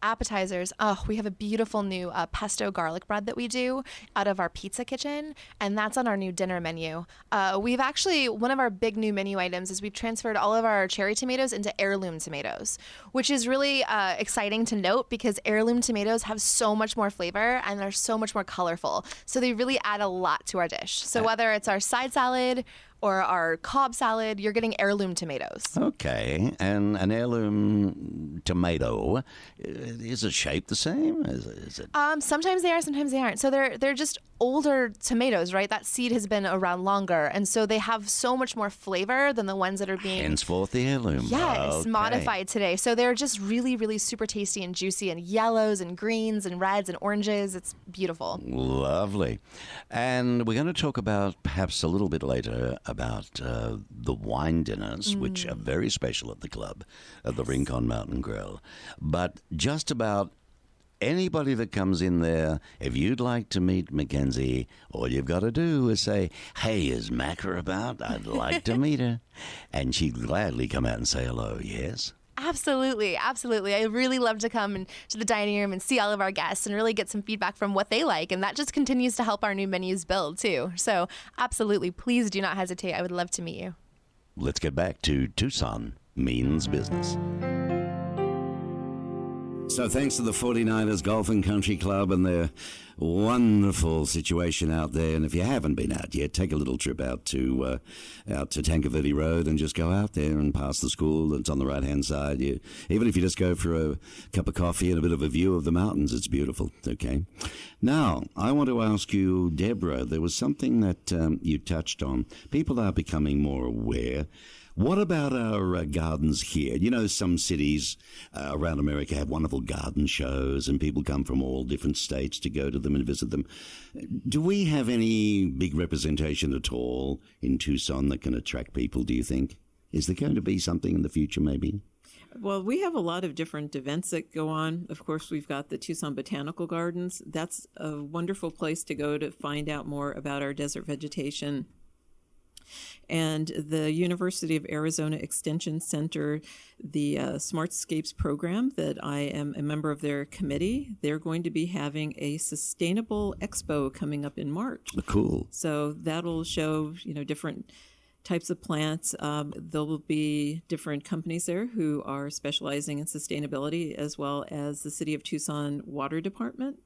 Appetizers. Oh, we have a beautiful new pesto garlic bread that we do out of our pizza kitchen, and that's on our new dinner menu. We've actually, one of our big new menu items is we've transferred all of our cherry tomatoes into heirloom tomatoes, which is really exciting to note because heirloom tomatoes have so much more flavor and they're so much more colorful. So they really add a lot to our dish. So whether it's our side salad or our Cobb salad, you're getting heirloom tomatoes. Okay, and an heirloom tomato, is it shaped the same? Is it? Sometimes they are, sometimes they aren't. So they're just older tomatoes, right? That seed has been around longer, and so they have so much more flavor than the ones that are being Henceforth the heirloom. Yes, Okay. modified today. So they're just really, really super tasty and juicy, and yellows and greens and reds and oranges. It's beautiful. Lovely. And we're going to talk about, perhaps a little bit later, about the wine dinners, which are very special at the club, at the Rincon Mountain Grill. But just about anybody that comes in there, if you'd like to meet Mackenzie, all you've got to do is say, "Hey, is Macca about? I'd like to meet her." And she'd gladly come out and say hello, yes? Absolutely, absolutely. I really love to come to the dining room and see all of our guests and really get some feedback from what they like. And that just continues to help our new menus build, too. So absolutely, please do not hesitate. I would love to meet you. Let's get back to Tucson Means Business. So thanks to the 49ers Golf and Country Club and their wonderful situation out there. And if you haven't been out yet, take a little trip out to Tankerville Road and just go out there and past the school that's on the right-hand side. Even if you just go for a cup of coffee and a bit of a view of the mountains, it's beautiful, okay? Now, I want to ask you, Deborah, there was something that you touched on. People are becoming more aware. What about our gardens here? You know, some cities around America have wonderful garden shows, and people come from all different states to go to them and visit them. Do we have any big representation at all in Tucson that can attract people, do you think? Is there going to be something in the future, maybe? Well, we have a lot of different events that go on. Of course, we've got the Tucson Botanical Gardens. That's a wonderful place to go to find out more about our desert vegetation. And the University of Arizona Extension Center, the Smartscapes program that I am a member of their committee, they're going to be having a sustainable expo coming up in March. Cool. So that'll show, different types of plants. There will be different companies there who are specializing in sustainability, as well as the City of Tucson Water Department.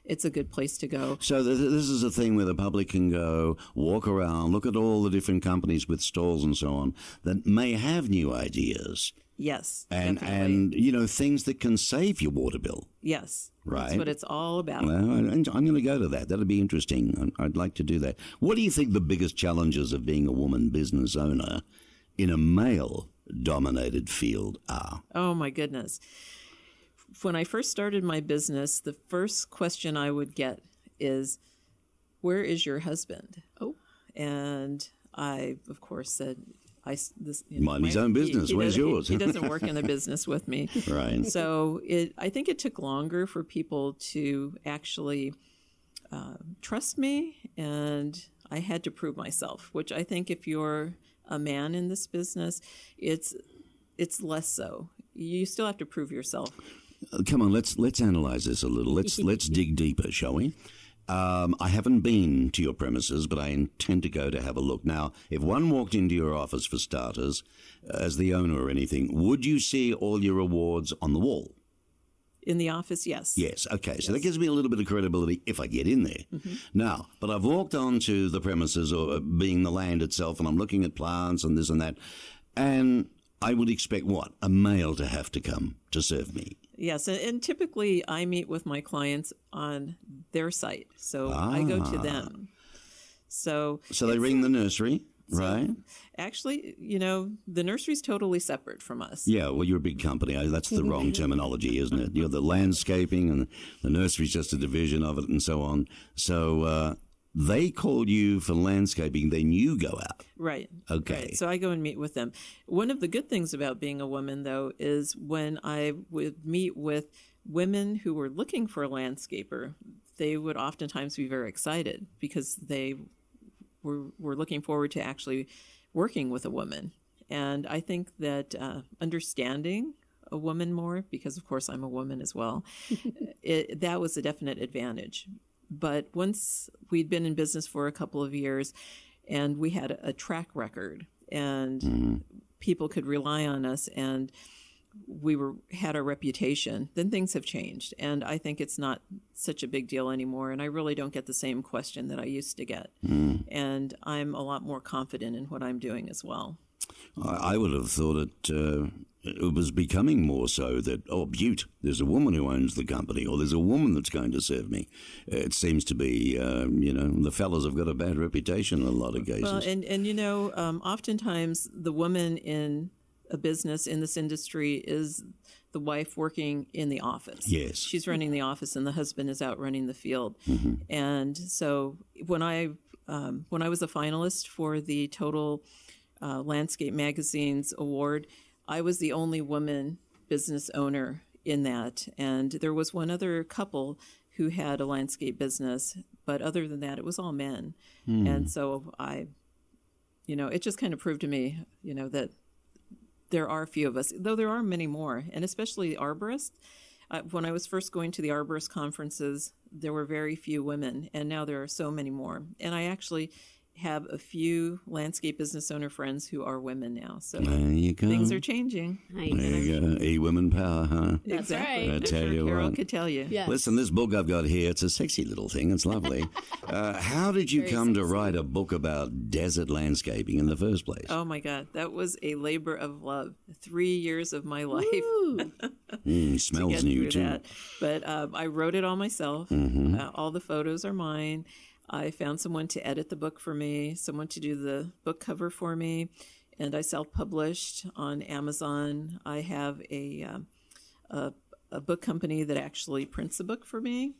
It's a good place to go. So this is a thing where the public can go, walk around, look at all the different companies with stalls and so on that may have new ideas. Yes, and definitely. Things that can save your water bill. Yes, right. That's what it's all about. Well, I'm going to go to that. That'll be interesting. I'd like to do that. What do you think the biggest challenges of being a woman business owner in a male-dominated field are? Oh, my goodness. When I first started my business, the first question I would get is, "Where is your husband?" Oh. And I, of course, said, Mind his own business. Where's yours? He doesn't work in the business with me. Right. So I think it took longer for people to actually trust me, and I had to prove myself, which I think if you're a man in this business, it's less so. You still have to prove yourself. Come on, let's analyze this a little. Let's dig deeper, shall we? I haven't been to your premises, but I intend to go to have a look. Now, if one walked into your office, for starters, as the owner or anything, would you see all your awards on the wall? In the office, yes. Yes, okay. So that gives me a little bit of credibility if I get in there. Mm-hmm. Now, but I've walked onto the premises, or being the land itself, and I'm looking at plants and this and that, and I would expect what? A male to have to come to serve me. Yes, and typically I meet with my clients on their site, so I go to them. So they ring the nursery, right? Actually, the nursery's totally separate from us. Yeah, well, you're a big company. That's the wrong terminology, isn't it? You're the landscaping, and the nursery's just a division of it, and so on. So they call you for landscaping, then you go out. Right. Okay. Right. So I go and meet with them. One of the good things about being a woman, though, is when I would meet with women who were looking for a landscaper, they would oftentimes be very excited because they were looking forward to actually working with a woman. And I think that understanding a woman more, because of course I'm a woman as well, that was a definite advantage. But once we'd been in business for a couple of years and we had a track record and people could rely on us, and had our reputation, then things have changed. And I think it's not such a big deal anymore. And I really don't get the same question that I used to get. And I'm a lot more confident in what I'm doing as well. I would have thought it was becoming more so that, Butte, there's a woman who owns the company, or there's a woman that's going to serve me. It seems to be, the fellas have got a bad reputation in a lot of cases. Well, and oftentimes the woman in a business in this industry is the wife working in the office. Yes. She's running the office and the husband is out running the field. And so when I was a finalist for the Total Landscape Magazine's award, I was the only woman business owner in that. And there was one other couple who had a landscape business, but other than that, it was all men. And so it just kind of proved to me, that there are a few of us, though there are many more, and especially arborists. When I was first going to the arborist conferences, there were very few women, and now there are so many more. And I actually have a few landscape business owner friends who are women now. So there you go. Things are changing. There you go. eWomen power, huh? That's Exactly. right. I tell you Carol what. could tell you. Yes. Listen, this book I've got here, it's a sexy little thing. It's lovely. How did you come to write a book about desert landscaping in the first place? Oh, my God. That was a labor of love. 3 years of my life. Smells get new, through too. that. But I wrote it all myself. All the photos are mine. I found someone to edit the book for me, someone to do the book cover for me, and I self-published on Amazon. I have a book company that actually prints the book for me.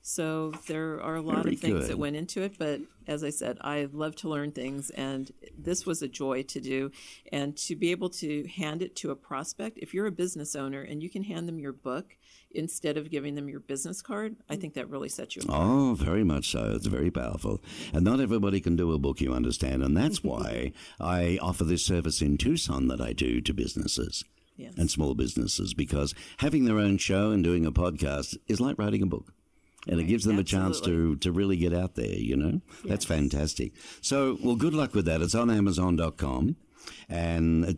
So there are a lot Very of things good. that went into it, but as I said, I love to learn things, and this was a joy to do. And to be able to hand it to a prospect, if you're a business owner and you can hand them your book instead of giving them your business card, I think that really sets you apart. Oh, very much so. It's very powerful. And not everybody can do a book, you understand. And that's why I offer this service in Tucson that I do to businesses. Yes. And small businesses, because having their own show and doing a podcast is like writing a book. And it gives them a chance to really get out there, That's fantastic. So, well, good luck with that. It's on Amazon.com. And,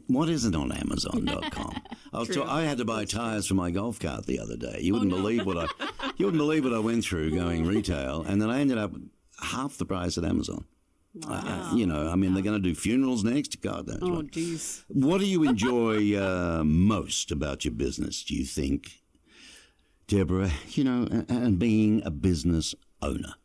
what isn't on Amazon.com? I had to buy tires for my golf cart the other day. You wouldn't believe what I went through going retail. And then I ended up half the price at Amazon. Wow. They're going to do funerals next. God knows. Oh, geez. What do you enjoy most about your business, do you think, Deborah, and being a business owner?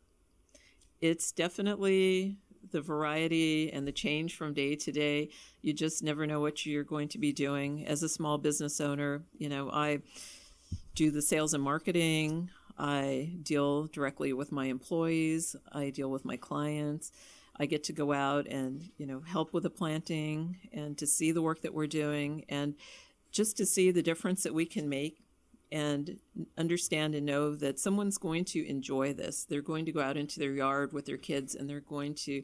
It's definitely the variety and the change from day to day. You just never know what you're going to be doing. As a small business owner, I do the sales and marketing. I deal directly with my employees. I deal with my clients. I get to go out and, help with the planting and to see the work that we're doing and just to see the difference that we can make and understand and know that someone's going to enjoy this. They're going to go out into their yard with their kids and they're going to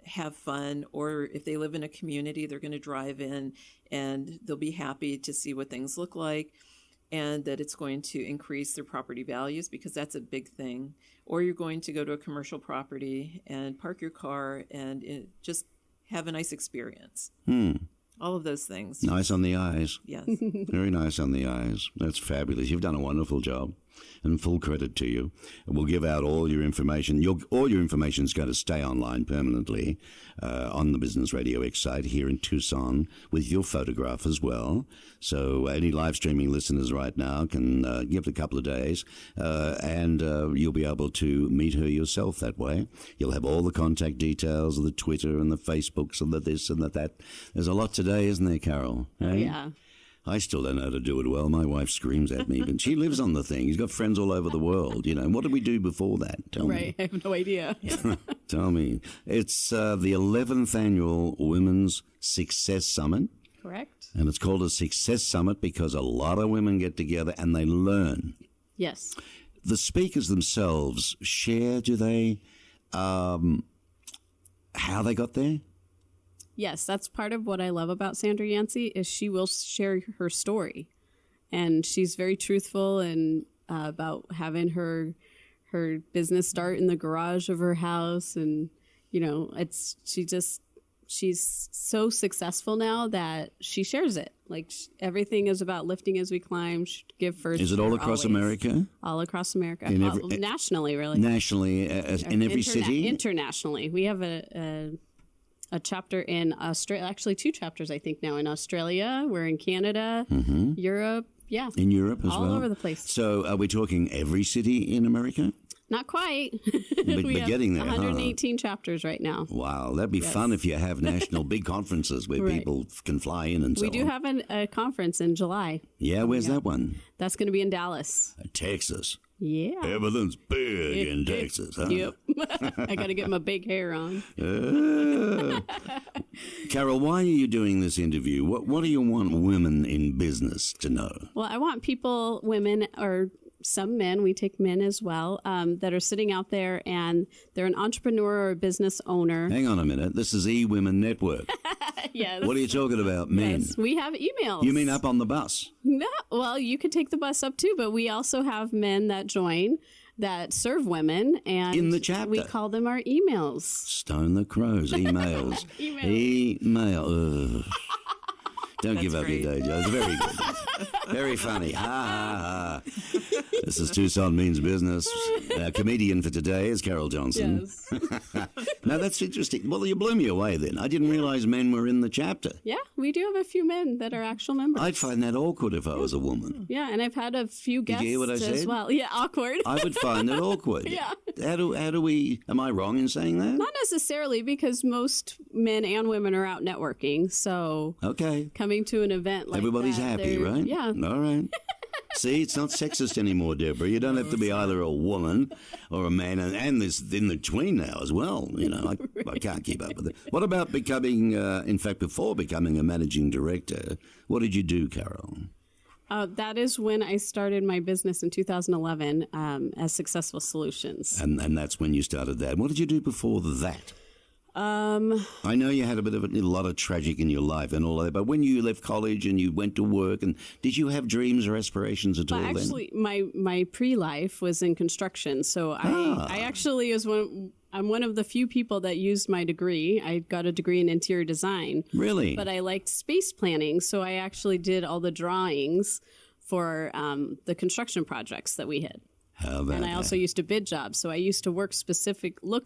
have fun. Or if they live in a community, they're going to drive in and they'll be happy to see what things look like, and that it's going to increase their property values, because that's a big thing. Or you're going to go to a commercial property and park your car and just have a nice experience. All of those things. Nice on the eyes. Yes. Very nice on the eyes. That's fabulous. You've done a wonderful job, and full credit to you. We'll give out all your information. All your information is going to stay online permanently on the Business RadioX site here in Tucson, with your photograph as well. So any live streaming listeners right now can give it a couple of days, and you'll be able to meet her yourself that way. You'll have all the contact details of the Twitter and the Facebooks and the this and the that. There's a lot today, isn't there, Carol? Oh, Hey? yeah. I still don't know how to do it well. My wife screams at me, but she lives on the thing. She's got friends all over the world. What did we do before that? Tell Right. I have no idea. Tell me. It's the 11th annual Women's Success Summit. Correct? And it's called a Success Summit because a lot of women get together and they learn. Yes. The speakers themselves share, do they, how they got there? Yes, that's part of what I love about Sandra Yancey is she will share her story, and she's very truthful and about having her business start in the garage of her house, and she's so successful now that she shares it, Like everything is about lifting as we climb. Give first. Is it all across always. America? All across America. Nationally, really. Nationally, in every city? Internationally. We have a chapter in Australia, actually 2 chapters, I think, now in Australia. We're in Canada, Europe. Yeah. In Europe as well? All over the place. So are we talking every city in America? Not quite. But we have getting there, 118 chapters right now. Wow, that'd be fun if you have national big conferences where people can fly in and so on. We do have a conference in July. Yeah, where's that one? That's going to be in Dallas. Texas. Yeah. Everything's big in Texas, huh? Yep. I got to get my big hair on. Carol, why are you doing this interview? What do you want women in business to know? Well, I want people, women, or some men, we take men as well, that are sitting out there and they're an entrepreneur or a business owner. Hang on a minute. This is eWomenNetwork. Yes. What are you talking about, men? Yes, we have emails. You mean up on the bus? No, well, you could take the bus up too, but we also have men that join that serve women, and in the chapter we call them our emails. Stone the crows, emails. Email. Don't give up your day job. It's very good. Very funny. Ha, ha, ha. This is Tucson Means Business. Our comedian for today is Carol Johnson. Yes. Now, that's interesting. Well, you blew me away then. I didn't realize men were in the chapter. Yeah, we do have a few men that are actual members. I'd find that awkward if I was a woman. Yeah, and I've had a few guests you hear what I as said? well. Yeah, awkward. I would find it awkward. Yeah. How do we, am I wrong in saying that? Not necessarily, because most men and women are out networking. So Okay. coming to an event like Everybody's that, happy, they're- right? Yeah. All right. See, it's not sexist anymore, Deborah. You don't have to be either a woman or a man, and there's in between now as well. You know, I can't keep up with it. What about becoming, in fact, before becoming a managing director, what did you do, Carol? That is when I started my business in 2011 as Successful Solutions. And that's when you started that. What did you do before that? I know you had a lot of tragic in your life and all that, but when you left college and you went to work, and did you have dreams or aspirations at all then? Actually, my pre-life was in construction, so I actually I'm one of the few people that used my degree. I got a degree in interior design. Really? But I liked space planning, so I actually did all the drawings for the construction projects that we had. How about And I also used to bid jobs, so I used to look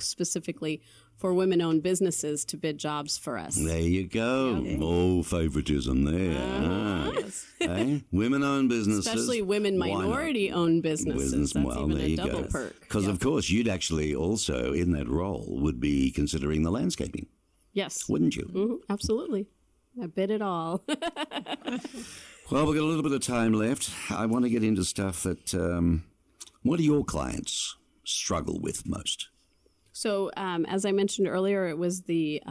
specifically for women-owned businesses to bid jobs for us. There you go. Oh, favoritism there. Hey? Women-owned businesses. Especially women minority-owned businesses. That's Well, even there a you double go. perk. Because, Yeah. of course, you'd actually also, in that role, would be considering the landscaping, Yes. wouldn't you? Absolutely. I bid it all. Well, we've got a little bit of time left. I want to get into stuff that, what do your clients struggle with most? So, as I mentioned earlier, it was the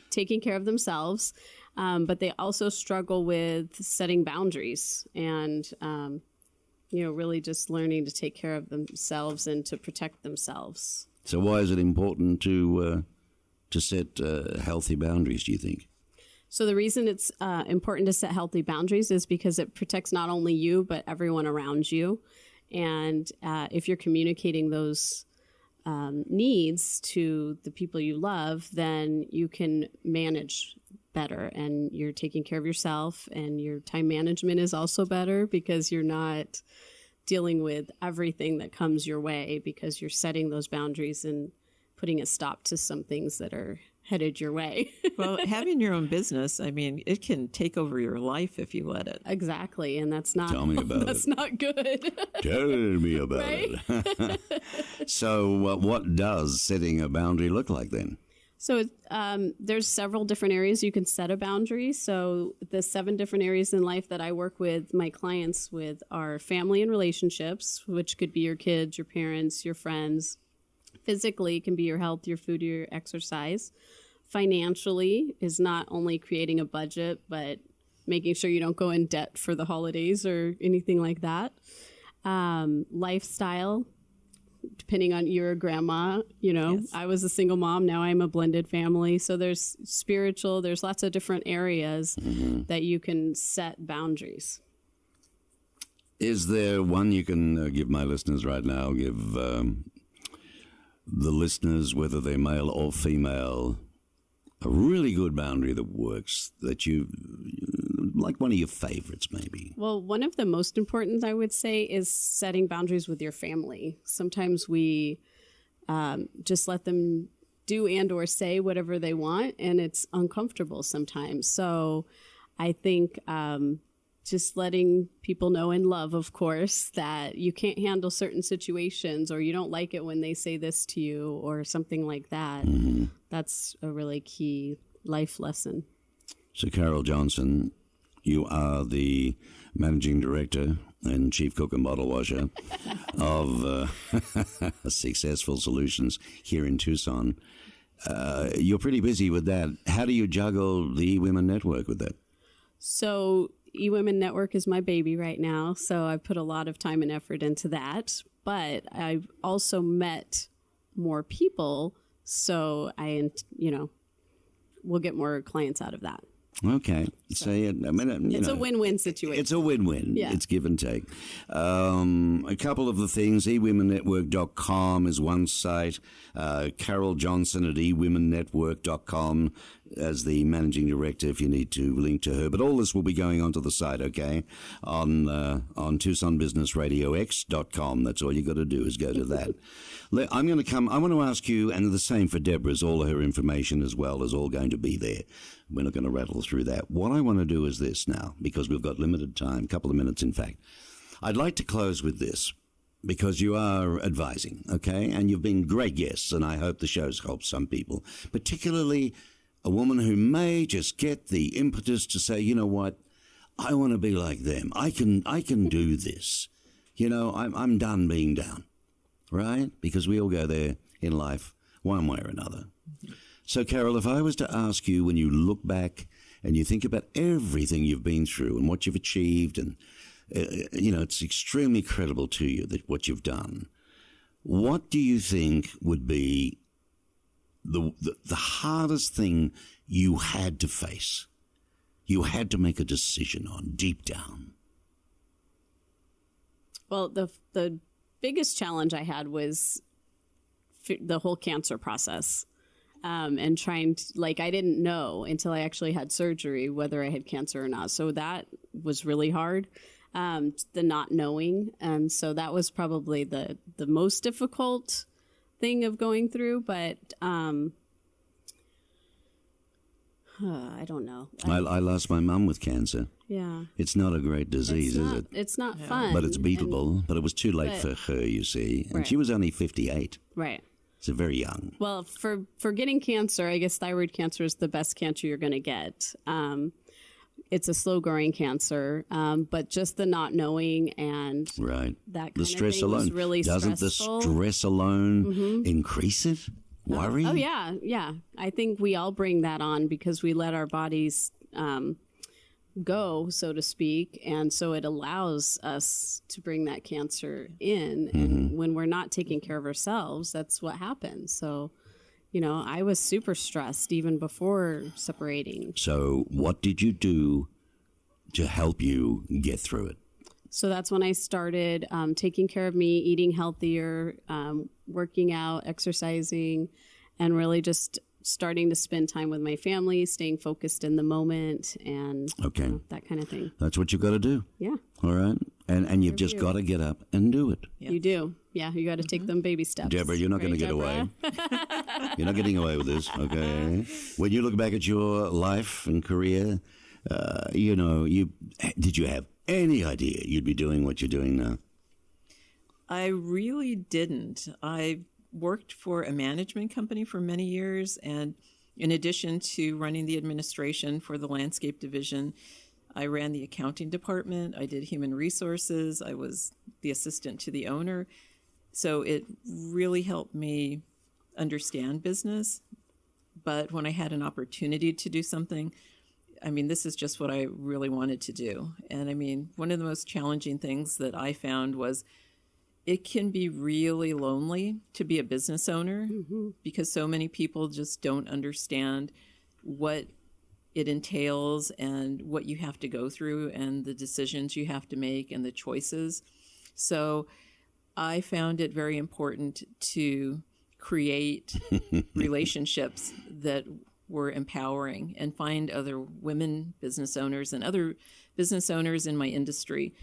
taking care of themselves, but they also struggle with setting boundaries and, really just learning to take care of themselves and to protect themselves. So why is it important to set healthy boundaries, do you think? So the reason it's important to set healthy boundaries is because it protects not only you, but everyone around you. And if you're communicating those needs to the people you love, then you can manage better, and you're taking care of yourself, and your time management is also better because you're not dealing with everything that comes your way, because you're setting those boundaries and putting a stop to some things that are headed your way. Well, having your own business, I mean, it can take over your life if you let it. Exactly, and that's not Tell me about that's it. not good. Tell me about Right? it. So what does setting a boundary look like then? So there's several different areas you can set a boundary. So the 7 different areas in life that I work with my clients with are family and relationships, which could be your kids, your parents, your friends. Physically, it can be your health, your food, your exercise. Financially is not only creating a budget, but making sure you don't go in debt for the holidays or anything like that. Lifestyle, depending on you're a grandma, Yes. I was a single mom. Now I'm a blended family. So there's spiritual, there's lots of different areas that you can set boundaries. Is there one you can give my listeners right now, give the listeners, whether they're male or female, a really good boundary that works, that like one of your favorites, maybe? Well, one of the most important, I would say, is setting boundaries with your family. Sometimes we just let them do and or say whatever they want, and it's uncomfortable sometimes. So I think just letting people know in love, of course, that you can't handle certain situations or you don't like it when they say this to you or something like that. Mm-hmm. That's a really key life lesson. So Carol Johnson, you are the managing director and chief cook and bottle washer of Successful Solutions here in Tucson. You're pretty busy with that. How do you juggle the eWomenNetwork with that? So eWomenNetwork is my baby right now, so I put a lot of time and effort into that. But I've also met more people, so we'll get more clients out of that. Okay. So it's a win-win situation. It's a win-win. Yeah. It's give and take. A couple of the things, eWomenNetwork.com is one site. Carol Johnson at eWomenNetwork.com as the managing director if you need to link to her. But all this will be going onto the site, okay, on TucsonBusinessRadioX.com. That's all you got to do is go to that. I want to ask you, and the same for Deborah's, all of her information as well is all going to be there. We're not going to rattle through that. What I want to do is this now, because we've got limited time, a couple of minutes in fact. I'd like to close with this, because you are advising, okay? And you've been great guests, and I hope the show's helped some people, particularly a woman who may just get the impetus to say, you know what, I want to be like them. I can do this. I'm done being down, right? Because we all go there in life one way or another. So, Carol, if I was to ask you, when you look back and you think about everything you've been through and what you've achieved, and, it's extremely credible to you that what you've done, what do you think would be the hardest thing you had to face, you had to make a decision on deep down? Well, the biggest challenge I had was the whole cancer process. And trying to, I didn't know until I actually had surgery whether I had cancer or not. So that was really hard, the not knowing. And so that was probably the most difficult thing of going through. But I don't know. I lost my mom with cancer. Yeah. It's not a great disease, is it? It's not fun. But it's beatable. But it was too late for her, you see. And she was only 58. Right. So very young. Well, for getting cancer, I guess thyroid cancer is the best cancer you're going to get. It's a slow-growing cancer, but just the not knowing and that kind the stress of thing alone was really doesn't stressful. The stress alone increase it? Worry? Oh yeah. I think we all bring that on because we let our bodies go, so to speak, and so it allows us to bring that cancer in. And when we're not taking care of ourselves, that's what happens. So, I was super stressed even before separating. So what did you do to help you get through it? So that's when I started taking care of me, eating healthier, working out, exercising, and really just starting to spend time with my family, staying focused in the moment, and that kind of thing. That's what you've got to do. Yeah. All right. And you've just got to get up and do it. Yep. You do. Yeah, you got to take them baby steps. Deborah, you're not going to get away. You're not getting away with this, okay? When you look back at your life and career, did you have any idea you'd be doing what you're doing now? I really didn't. I worked for a management company for many years, and in addition to running the administration for the landscape division, I ran the accounting department. I did human resources. I was the assistant to the owner. So it really helped me understand business. But when I had an opportunity to do something, this is just what I really wanted to do. And one of the most challenging things that I found was it can be really lonely to be a business owner because so many people just don't understand what it entails and what you have to go through and the decisions you have to make and the choices. So I found it very important to create relationships that were empowering, and find other women business owners and other business owners in my industry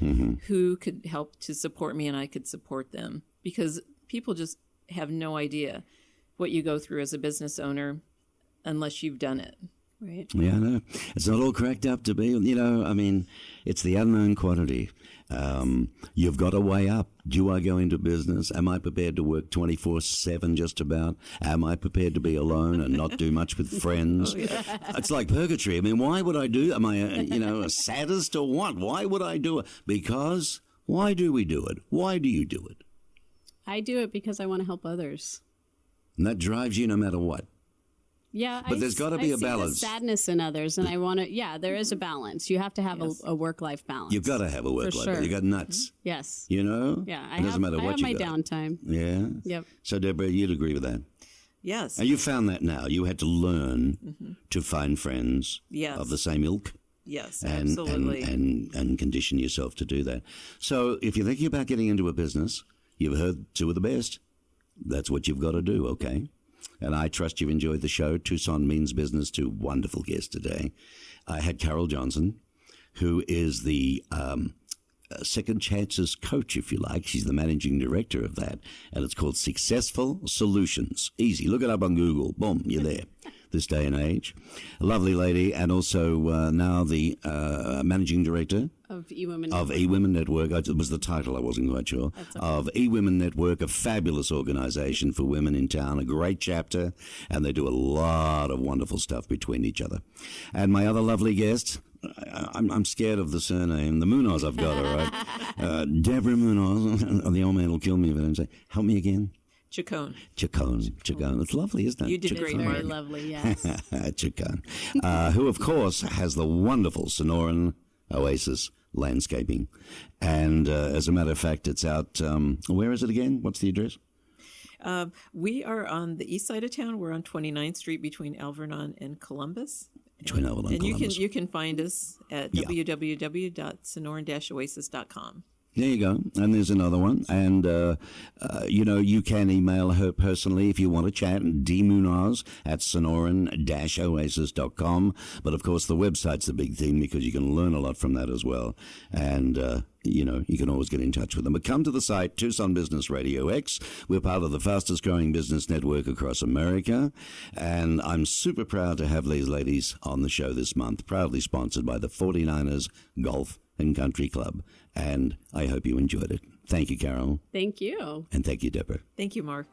who could help to support me and I could support them, because people just have no idea what you go through as a business owner unless you've done it. Right. Yeah, I know. It's not all cracked up to be, I mean, it's the unknown quantity. You've got to weigh up. Do I go into business? Am I prepared to work 24/7 just about? Am I prepared to be alone and not do much with friends? It's like purgatory. I mean, why would I do? Am I, a sadist or what? Why would I do it? Because why do we do it? Why do you do it? I do it because I want to help others. And that drives you no matter what. Yeah, But there's got to be a balance. The sadness in others, and I want to. Yeah, there is a balance. You have to have a work-life balance. You've got to have a work life. sure. You got nuts. Yes. You know. Yeah, It doesn't matter I what have you my got. downtime. Yeah. Yep. So Deborah, you'd agree with that. Yes. And you found that now. You had to learn to find friends Yes. of the same ilk. Yes, And, absolutely. and condition yourself to do that. So if you're thinking about getting into a business, you've heard two of the best. That's what you've got to do, okay? And I trust you've enjoyed the show. Tucson Means Business, two wonderful guests today. I had Carol Johnson, who is the Second Chances coach, if you like. She's the managing director of that. And it's called Successful Solutions. Easy. Look it up on Google. Boom, you're there. This day and age. A lovely lady, and also now the managing director Of eWomen. of eWomenNetwork. It was the title, I wasn't quite sure. Okay. Of eWomenNetwork, a fabulous organization for women in town, a great chapter, and they do a lot of wonderful stuff between each other. And my other lovely guest, I'm scared of the surname, the Munoz I've got, all right? Deborah Munoz. The old man will kill me if I don't say. Help me again. Chacon. Chacon. It's lovely, isn't it? You did great, Very Mark. lovely, yes. Chacon. Who, of course, has the wonderful Sonoran Oasis Landscaping. And as a matter of fact, it's out, where is it again? What's the address? We are on the east side of town. We're on 29th Street between Alvernon and Columbus. Between Alvernon and Columbus. You can find us at www.sonoran-oasis.com. There you go. And there's another one. And, you can email her personally if you want to chat, dmunoz@sonoran-oasis.com. But, of course, the website's the big thing because you can learn a lot from that as well. And, you can always get in touch with them. But come to the site, Tucson Business RadioX. We're part of the fastest growing business network across America. And I'm super proud to have these ladies on the show this month, proudly sponsored by the 49ers Golf and Country Club. And I hope you enjoyed it. Thank you, Carol. Thank you. And thank you, Deborah. Thank you, Mark.